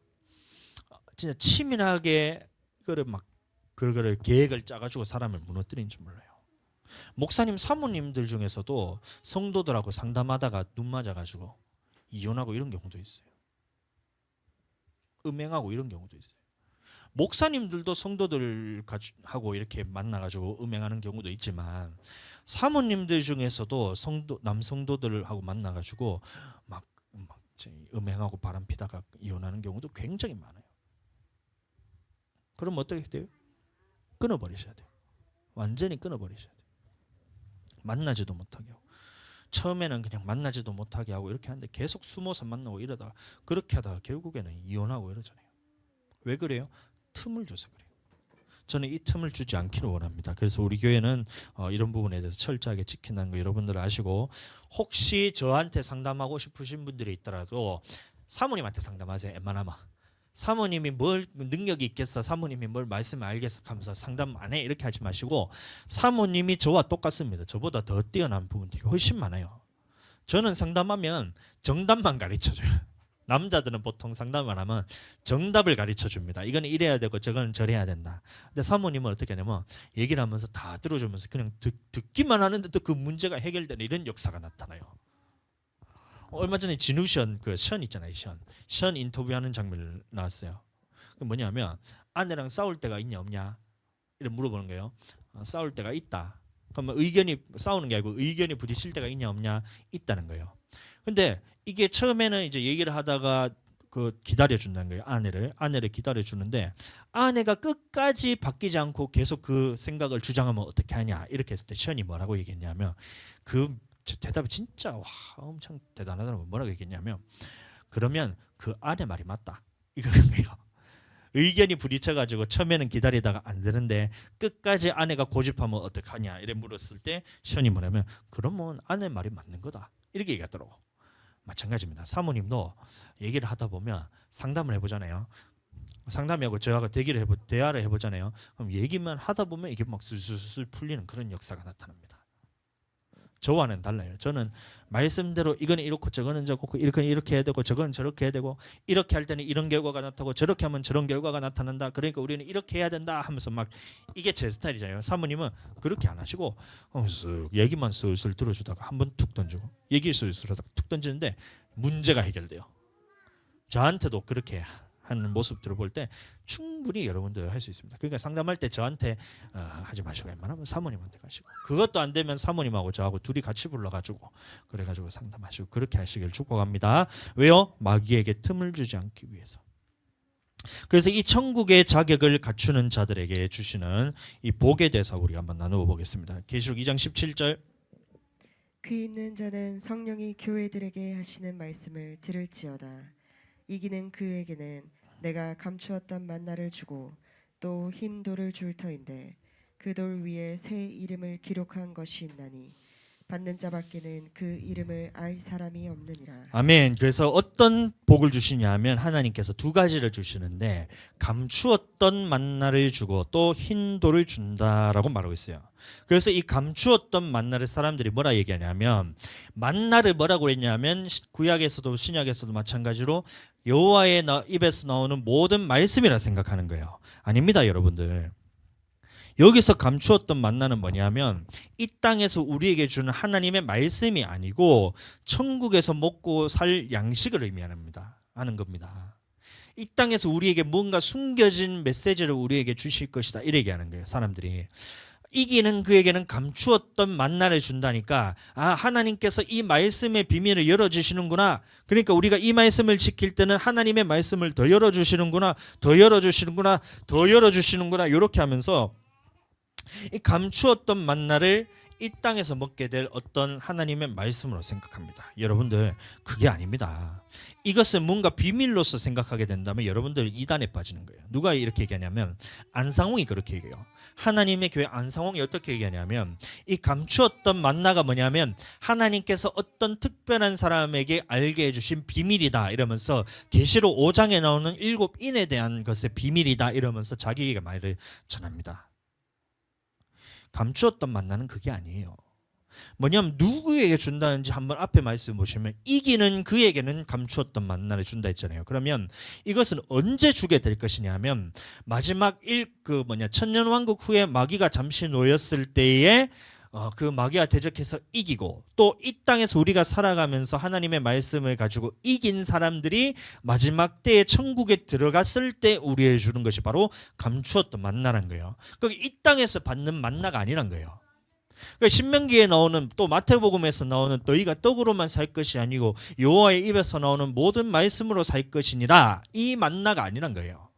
진짜 치밀하게 그거를 계획을 짜가지고 사람을 무너뜨리는 줄 몰라요. 목사님 사모님들 중에서도 성도들하고 상담하다가 눈 맞아가지고 이혼하고 이런 경우도 있어요. 음행하고 이런 경우도 있어요. 목사님들도 성도들하고 이렇게 만나가지고 음행하는 경우도 있지만 사모님들 중에서도 남성도들하고 만나가지고 막 음행하고 바람피다가 이혼하는 경우도 굉장히 많아요. 그럼 어떻게 돼요? 끊어버리셔야 돼요. 완전히 끊어버리셔야 돼요. 만나지도 못하게 하고 처음에는 그냥 만나지도 못하게 하고 이렇게 하는데 계속 숨어서 만나고 이러다가 그렇게 하다가 결국에는 이혼하고 이러잖아요. 왜 그래요? 틈을 줘서 그래요. 저는 이 틈을 주지 않기를 원합니다. 그래서 우리 교회는 이런 부분에 대해서 철저하게 지킨다는 거 여러분들 아시고 혹시 저한테 상담하고 싶으신 분들이 있더라도 사모님한테 상담하세요. 웬만하면. 사모님이 뭘 능력이 있겠어, 사모님이 뭘 말씀을 알겠어 하면서 상담 안 해 이렇게 하지 마시고 사모님이 저와 똑같습니다. 저보다 더 뛰어난 부분들이 훨씬 많아요. 저는 상담하면 정답만 가르쳐줘요. 남자들은 보통 상담을 하면 정답을 가르쳐줍니다. 이건 이래야 되고 저건 저래야 된다. 근데 사모님은 어떻게 하냐면 얘기를 하면서 다 들어주면서 그냥 듣기만 하는데 또 그 문제가 해결되는 이런 역사가 나타나요. 얼마 전에 진우션 션 있잖아요. 션 인터뷰하는 장면 나왔어요. 그 뭐냐면 아내랑 싸울 때가 있냐 없냐 이렇게 물어보는 거예요. 싸울 때가 있다. 그러면 싸우는 게 아니고 의견이 부딪힐 때가 있냐 없냐 있다는 거예요. 근데 이게 처음에는 이제 얘기를 하다가 기다려준다는 거예요. 아내를 기다려주는데 아내가 끝까지 바뀌지 않고 계속 그 생각을 주장하면 어떻게 하냐 이렇게 했을 때 션이 뭐라고 얘기했냐면 대답이 진짜 엄청 대단하다고 뭐라고 얘기했냐면 그러면 그 아내 말이 맞다 이거는 거예요. 의견이 부딪혀가지고 처음에는 기다리다가 안 되는데 끝까지 아내가 고집하면 어떡하냐 이래 물었을 때 션이 뭐냐면 그러면 아내 말이 맞는 거다 이렇게 얘기하더라고. 마찬가지입니다. 사모님도 얘기를 하다 보면 상담을 해보잖아요. 상담하고 저하고 대화를 해보잖아요. 그럼 얘기만 하다 보면 이게 막 술술술 풀리는 그런 역사가 나타납니다. 저와는 달라요. 저는 말씀대로 이거는 이렇고 저거는 저렇고 이렇게 해야 되고 저건 저렇게 해야 되고 이렇게 할 때는 이런 결과가 나타나고 저렇게 하면 저런 결과가 나타난다. 그러니까 우리는 이렇게 해야 된다 하면서 막 이게 제 스타일이잖아요. 사모님은 그렇게 안 하시고 얘기만 슬슬 들어주다가 한번 툭 던지고 얘기 슬슬 하다가 툭 던지는데 문제가 해결돼요. 저한테도 그렇게 하는 모습들을 볼 때 충분히 여러분들 할 수 있습니다. 그러니까 상담할 때 저한테 하지 마시고 웬만하면 사모님한테 가시고 그것도 안 되면 사모님하고 저하고 둘이 같이 불러가지고 그래가지고 상담하시고 그렇게 하시길 축복합니다. 왜요? 마귀에게 틈을 주지 않기 위해서. 그래서 이 천국의 자격을 갖추는 자들에게 주시는 이 복에 대해서 우리가 한번 나누어 보겠습니다. 계시록 2장 17절. 귀 있는 자는 성령이 교회들에게 하시는 말씀을 들을지어다. 이기는 그에게는 내가 감추었던 만나를 주고 또 흰 돌을 줄 터인데 그 돌 위에 새 이름을 기록한 것이 있나니 받는 자밖에는 그 이름을 알 사람이 없느니라. 아멘. 그래서 어떤 복을 주시냐면 하나님께서 두 가지를 주시는데 감추었던 만나를 주고 또 흰 돌을 준다라고 말하고 있어요. 그래서 이 감추었던 만나를 사람들이 뭐라 얘기하냐면 만나를 뭐라고 했냐면 구약에서도 신약에서도 마찬가지로 여호와의 입에서 나오는 모든 말씀이라 생각하는 거예요. 아닙니다, 여러분들. 여기서 감추었던 만나는 뭐냐면 이 땅에서 우리에게 주는 하나님의 말씀이 아니고 천국에서 먹고 살 양식을 하는 겁니다. 이 땅에서 우리에게 뭔가 숨겨진 메시지를 우리에게 주실 것이다 이렇게 얘기하는 거예요. 사람들이 이기는 그에게는 감추었던 만나를 준다니까 하나님께서 이 말씀의 비밀을 열어주시는구나. 그러니까 우리가 이 말씀을 지킬 때는 하나님의 말씀을 더 열어주시는구나, 더 열어주시는구나, 더 열어주시는구나 이렇게 하면서 이 감추었던 만나를 이 땅에서 먹게 될 어떤 하나님의 말씀으로 생각합니다. 여러분들 그게 아닙니다. 이것을 뭔가 비밀로서 생각하게 된다면 여러분들 이단에 빠지는 거예요. 누가 이렇게 얘기하냐면 안상홍이 그렇게 얘기해요. 하나님의 교회 안상홍이 어떻게 얘기하냐면 이 감추었던 만나가 뭐냐면 하나님께서 어떤 특별한 사람에게 알게 해주신 비밀이다 이러면서 계시록 5장에 나오는 7인에 대한 것의 비밀이다 이러면서 자기의 말을 전합니다. 감추었던 만나는 그게 아니에요. 뭐냐면 누구에게 준다는지 한번 앞에 말씀 보시면 이기는 그에게는 감추었던 만나를 준다 했잖아요. 그러면 이것은 언제 주게 될 것이냐면 마지막 천년왕국 후에 마귀가 잠시 놓였을 때에 그 마귀가 대적해서 이기고 또 이 땅에서 우리가 살아가면서 하나님의 말씀을 가지고 이긴 사람들이 마지막 때에 천국에 들어갔을 때 우리에게 주는 것이 바로 감추었던 만나란 거예요. 그게 이 땅에서 받는 만나가 아니란 거예요. 그러니까 신명기에 나오는 또 마태복음에서 나오는 너희가 떡으로만 살 것이 아니고 여호와의 입에서 나오는 모든 말씀으로 살 것이니라 이 만나가 아니란 거예요.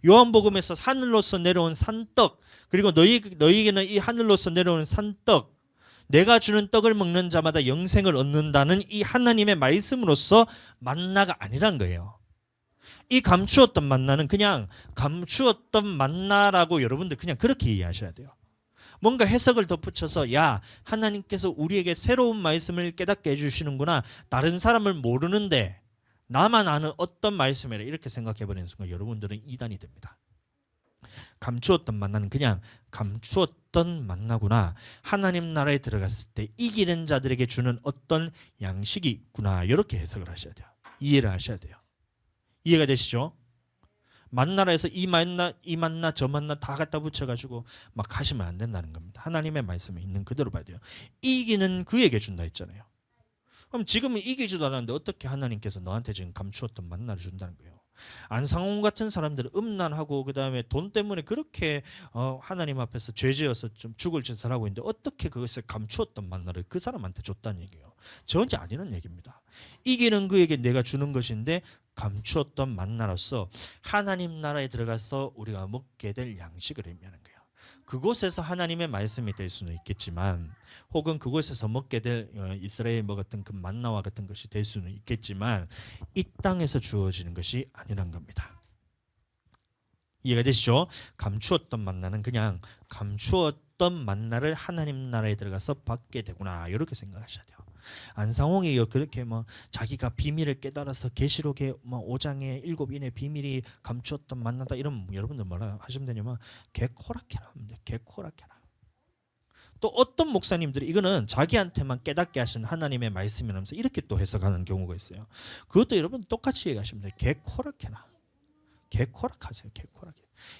요한복음에서 하늘로서 내려온 산떡 그리고 너희에게는 이 하늘로서 내려오는 산떡 내가 주는 떡을 먹는 자마다 영생을 얻는다는 이 하나님의 말씀으로서 만나가 아니란 거예요. 이 감추었던 만나는 그냥 감추었던 만나라고 여러분들 그냥 그렇게 이해하셔야 돼요. 뭔가 해석을 덧붙여서 하나님께서 우리에게 새로운 말씀을 깨닫게 해주시는구나. 다른 사람을 모르는데 나만 아는 어떤 말씀이라 이렇게 생각해버리는 순간 여러분들은 이단이 됩니다. 감추었던 만나는 그냥 감추었던 만나구나. 하나님 나라에 들어갔을 때 이기는 자들에게 주는 어떤 양식이 있구나. 이렇게 해석을 하셔야 돼요. 이해를 하셔야 돼요. 이해가 되시죠? 만나라에서 이 만나 저 만나 다 갖다 붙여가지고 막 하시면 안 된다는 겁니다. 하나님의 말씀이 있는 그대로 봐야 돼요. 이기는 그에게 준다 했잖아요. 그럼 지금은 이기지도 않았는데 어떻게 하나님께서 너한테 지금 감추었던 만나를 준다는 거예요. 안상홍 같은 사람들은 음란하고 그 다음에 돈 때문에 그렇게 하나님 앞에서 죄지어서 좀 죽을 짓을 하고 있는데 어떻게 그것을 감추었던 만나를 그 사람한테 줬다는 얘기예요. 전혀 아니는 얘기입니다. 이기는 그에게 내가 주는 것인데 감추었던 만나로서 하나님 나라에 들어가서 우리가 먹게 될 양식을 의미하는 거예요. 그곳에서 하나님의 말씀이 될 수는 있겠지만 혹은 그곳에서 먹게 될 이스라엘 먹었던 그 만나와 같은 것이 될 수는 있겠지만 이 땅에서 주어지는 것이 아니란 겁니다. 이해가 되시죠? 감추었던 만나는 그냥 감추었던 만나를 하나님 나라에 들어가서 받게 되구나 이렇게 생각하셔야 돼요. 안상홍이 그렇게 뭐 자기가 비밀을 깨달아서 계시록의 뭐 5장의 7인의 비밀이 감추었던 만나다 이런 여러분들 뭐라 하시면 되냐면 개코락해라 하면 돼. 개코락해라. 또 어떤 목사님들이 이거는 자기한테만 깨닫게 하시는 하나님의 말씀이라면서 이렇게 또 해석하는 경우가 있어요. 그것도 여러분 똑같이 얘기하시면 돼요. 개코락해라. 개코락하세요. 개코락.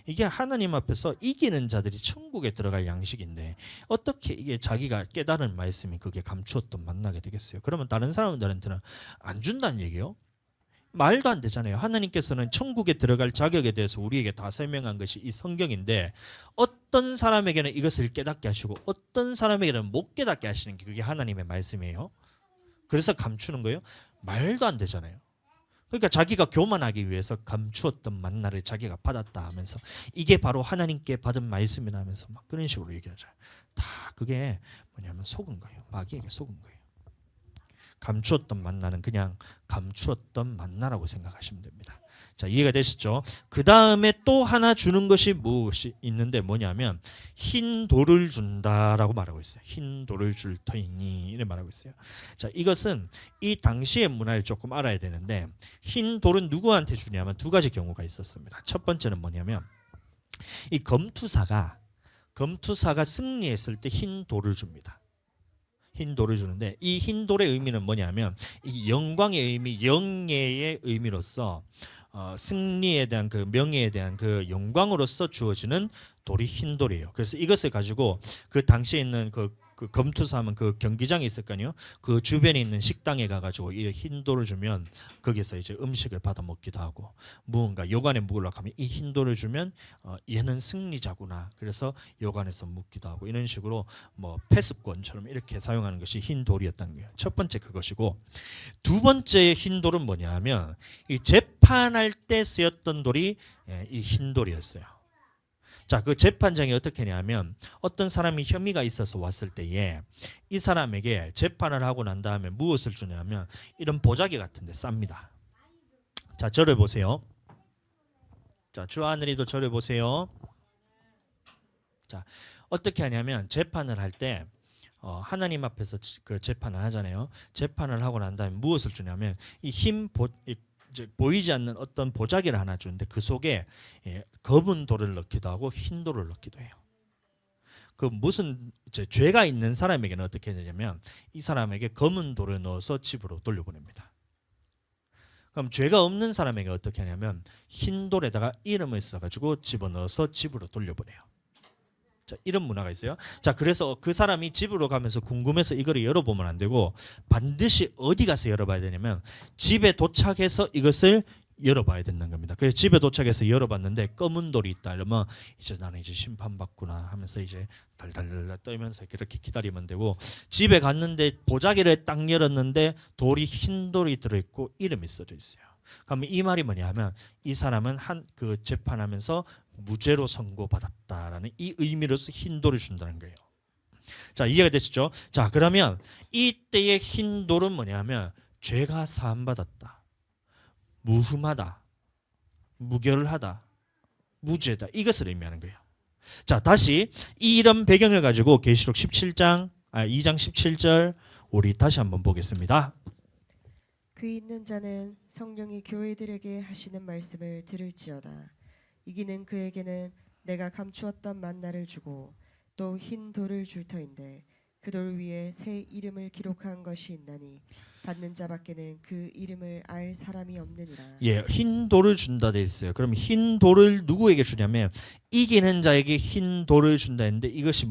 이게 하나님 앞에서 이기는 자들이 천국에 들어갈 양식인데 어떻게 이게 자기가 깨달은 말씀이 그게 감추었던 만나게 되겠어요? 그러면 다른 사람들한테는 안 준다는 얘기예요? 말도 안 되잖아요. 하나님께서는 천국에 들어갈 자격에 대해서 우리에게 다 설명한 것이 이 성경인데 어떤 사람에게는 이것을 깨닫게 하시고 어떤 사람에게는 못 깨닫게 하시는 게 그게 하나님의 말씀이에요. 그래서 감추는 거예요? 말도 안 되잖아요. 그러니까 자기가 교만하기 위해서 감추었던 만나를 자기가 받았다 하면서 이게 바로 하나님께 받은 말씀이라 하면서 막 그런 식으로 얘기하죠. 다 그게 뭐냐면 속은 거예요. 마귀에게 속은 거예요. 감추었던 만나는 그냥 감추었던 만나라고 생각하시면 됩니다. 자, 이해가 되시죠? 그 다음에 또 하나 주는 것이 무엇이 있는데 뭐냐면 흰 돌을 준다라고 말하고 있어요. 흰 돌을 줄 터이니 이렇게 말하고 있어요. 자, 이것은 이 당시의 문화를 조금 알아야 되는데 흰 돌은 누구한테 주냐면 두 가지 경우가 있었습니다. 첫 번째는 뭐냐면 이 검투사가 승리했을 때 흰 돌을 줍니다. 흰 돌을 주는데 이 흰 돌의 의미는 뭐냐면 이 영광의 의미, 영예의 의미로서 승리에 대한 그 명예에 대한 그 영광으로서 주어지는 돌이 흰 돌이에요. 그래서 이것을 가지고 그 당시에 있는 그 검투사하면 그 경기장이 있을 거 아니에요. 그 주변에 있는 식당에 가가지고 이 흰 돌을 주면 거기서 이제 음식을 받아 먹기도 하고 무언가 요관에 묵으려고 하면 이 흰 돌을 주면 얘는 승리자구나. 그래서 요관에서 묵기도 하고 이런 식으로 뭐 패습권처럼 이렇게 사용하는 것이 흰 돌이었다는 거예요. 첫 번째 그것이고 두 번째 흰 돌은 뭐냐면 이 재판할 때 쓰였던 돌이 이 흰 돌이었어요. 자, 그 재판장이 어떻게 하냐면 어떤 사람이 혐의가 있어서 왔을 때에 이 사람에게 재판을 하고 난 다음에 무엇을 주냐면 이런 보자기 같은 데 쌉니다. 자, 저를 보세요. 자, 주 하늘이도 저를 보세요. 자, 어떻게 하냐면 재판을 할 때 하나님 앞에서 그 재판을 하잖아요. 재판을 하고 난 다음에 무엇을 주냐면 이제 보이지 않는 어떤 보자기를 하나 주는데 그 속에 검은 돌을 넣기도 하고 흰 돌을 넣기도 해요. 그 무슨 이제 죄가 있는 사람에게는 어떻게 되냐면 이 사람에게 검은 돌을 넣어서 집으로 돌려보냅니다. 그럼 죄가 없는 사람에게 어떻게 하냐면 흰 돌에다가 이름을 써가지고 집어넣어서 집으로 돌려보내요. 자, 이런 문화가 있어요. 자, 그래서 그 사람이 집으로 가면서 궁금해서 이거를 열어보면 안 되고 반드시 어디 가서 열어봐야 되냐면 집에 도착해서 이것을 열어봐야 된다는 겁니다. 그래서 집에 도착해서 열어봤는데 검은 돌이 있다 이러면 이제 나는 이제 심판받구나 하면서 이제 달달달 떨면서 그렇게 기다리면 되고 집에 갔는데 보자기를 딱 열었는데 돌이 흰 돌이 들어있고 이름이 써져 있어요. 그럼 이 말이 뭐냐면 이 사람은 그 재판하면서 무죄로 선고받았다라는 이 의미로서 흰 돌을 준다는 거예요. 자, 이해가 되시죠? 자, 그러면 이때의 흰 돌은 뭐냐면 죄가 사함받았다, 무흠하다, 무결하다, 무죄다 이것을 의미하는 거예요. 자, 다시 이런 배경을 가지고 계시록 2장 17절 우리 다시 한번 보겠습니다. 귀 있는 자는 성령이 교회들에게 하시는 말씀을 들을지어다. 이기는 그에게는 내가 감추었던 만나를 주고 또 흰 돌을 줄 터인데 그 돌 위에 새 이름을 기록한 것이 있나니 받는 자밖에는 그 이름을 알 사람이 없느니라. 예, 흰 돌을 준다 돼 있어요. 그럼 흰 돌을 누구에게 주냐면 이기는 자에게 흰 돌을 준다 했는데 이것이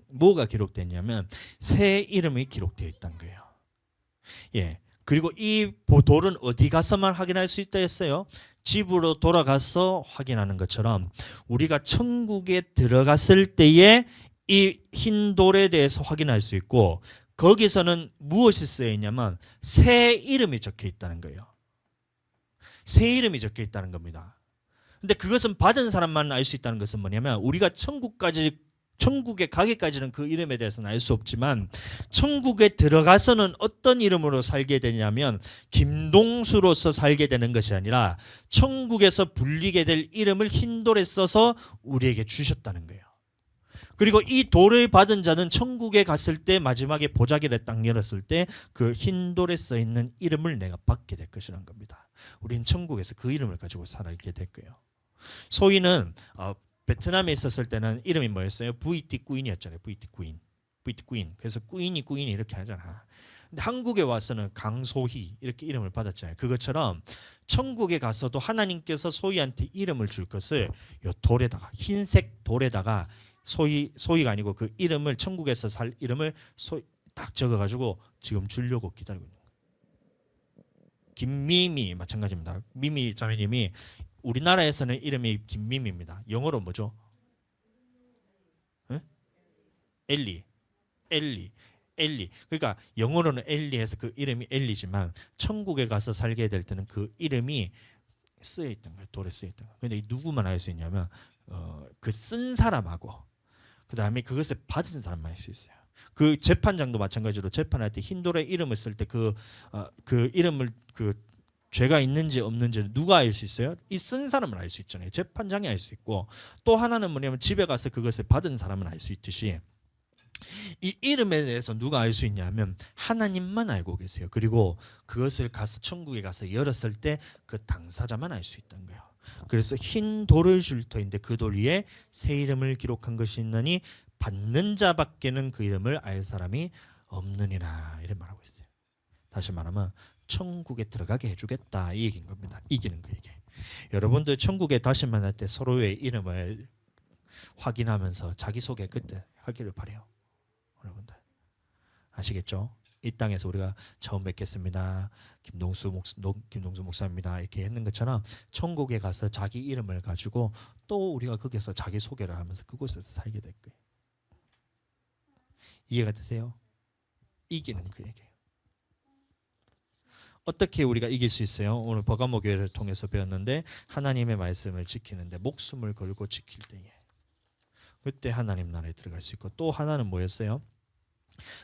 뭐가 기록됐냐면 새 이름이 기록되어 있다는 거예요. 예. 그리고 이 돌은 어디 가서만 확인할 수 있다 했어요? 집으로 돌아가서 확인하는 것처럼 우리가 천국에 들어갔을 때에 이 흰 돌에 대해서 확인할 수 있고 거기서는 무엇이 쓰여 있냐면 새 이름이 적혀 있다는 거예요. 새 이름이 적혀 있다는 겁니다. 근데 그것은 받은 사람만 알 수 있다는 것은 뭐냐면 우리가 천국에 가기까지는 그 이름에 대해서는 알 수 없지만 천국에 들어가서는 어떤 이름으로 살게 되냐면 김동수로서 살게 되는 것이 아니라 천국에서 불리게 될 이름을 흰 돌에 써서 우리에게 주셨다는 거예요. 그리고 이 돌을 받은 자는 천국에 갔을 때 마지막에 보자기를 딱 열었을 때 그 흰 돌에 써 있는 이름을 내가 받게 될 것이라는 겁니다. 우리는 천국에서 그 이름을 가지고 살게 될 거예요. 소위는 베트남에 있었을 때는 이름이 뭐였어요? 부이티 꾸인이었잖아요. 부이티 꾸인. 부이티 꾸인. 그래서 꾸인이 이렇게 하잖아. 근데 한국에 와서는 강소희 이렇게 이름을 받았잖아요. 그것처럼 천국에 가서도 하나님께서 소희한테 이름을 줄 것을 요 돌에다가 흰색 돌에다가 소희가 아니고 그 이름을 천국에서 살 이름을 딱 적어가지고 지금 주려고 기다리고 있는 거예요. 김미미 마찬가지입니다. 미미 자매님이 우리나라에서는 이름이 김미미입니다. 영어로 뭐죠? 응? 엘리. 그러니까 영어로는 엘리해서 그 이름이 엘리지만 천국에 가서 살게 될 때는 그 이름이 쓰여 있던 거예요. 돌에 쓰여 있던 거예요. 근데 누구만 알 수 있냐면 그 쓴 사람하고 그다음에 그것을 받은 사람만 알 수 있어요. 그 재판장도 마찬가지로 재판할 때 흰 돌에 이름을 쓸 때 그 이름을 그 죄가 있는지 없는지 누가 알 수 있어요? 이 쓴 사람은 알 수 있잖아요. 재판장이 알 수 있고 또 하나는 뭐냐면 집에 가서 그것을 받은 사람은 알 수 있듯이 이 이름에 대해서 누가 알 수 있냐면 하나님만 알고 계세요. 그리고 그것을 가서 천국에 가서 열었을 때 그 당사자만 알 수 있던 거예요. 그래서 흰 돌을 줄 터인데 그 돌 위에 새 이름을 기록한 것이 있나니 받는 자밖에는 그 이름을 알 사람이 없느니라 이렇게 말하고 있어요. 다시 말하면 천국에 들어가게 해주겠다 이 얘기인 겁니다. 이기는 그 얘기. 여러분들 천국에 다시 만날 때 서로의 이름을 확인하면서 자기소개 그때 하기를 바래요. 여러분들 아시겠죠? 이 땅에서 우리가 처음 뵙겠습니다. 김동수 목사입니다. 이렇게 했는 것처럼 천국에 가서 자기 이름을 가지고 또 우리가 거기서 자기 소개를 하면서 그곳에서 살게 될 거예요. 이해가 되세요? 이기는 그 얘기예요. 어떻게 우리가 이길 수 있어요? 오늘 버가모 교회를 통해서 배웠는데 하나님의 말씀을 지키는데 목숨을 걸고 지킬 때에 그때 하나님 나라에 들어갈 수 있고 또 하나는 뭐였어요?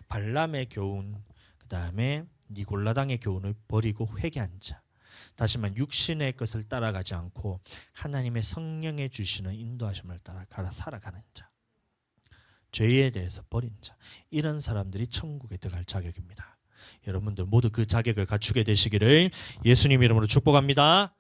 발람의 교훈 그 다음에 니골라당의 교훈을 버리고 회개한 자 다시 말하면 육신의 것을 따라가지 않고 하나님의 성령에 주시는 인도하심을 따라 살아가는 자 죄에 대해서 버린 자 이런 사람들이 천국에 들어갈 자격입니다. 여러분들 모두 그 자격을 갖추게 되시기를 예수님 이름으로 축복합니다.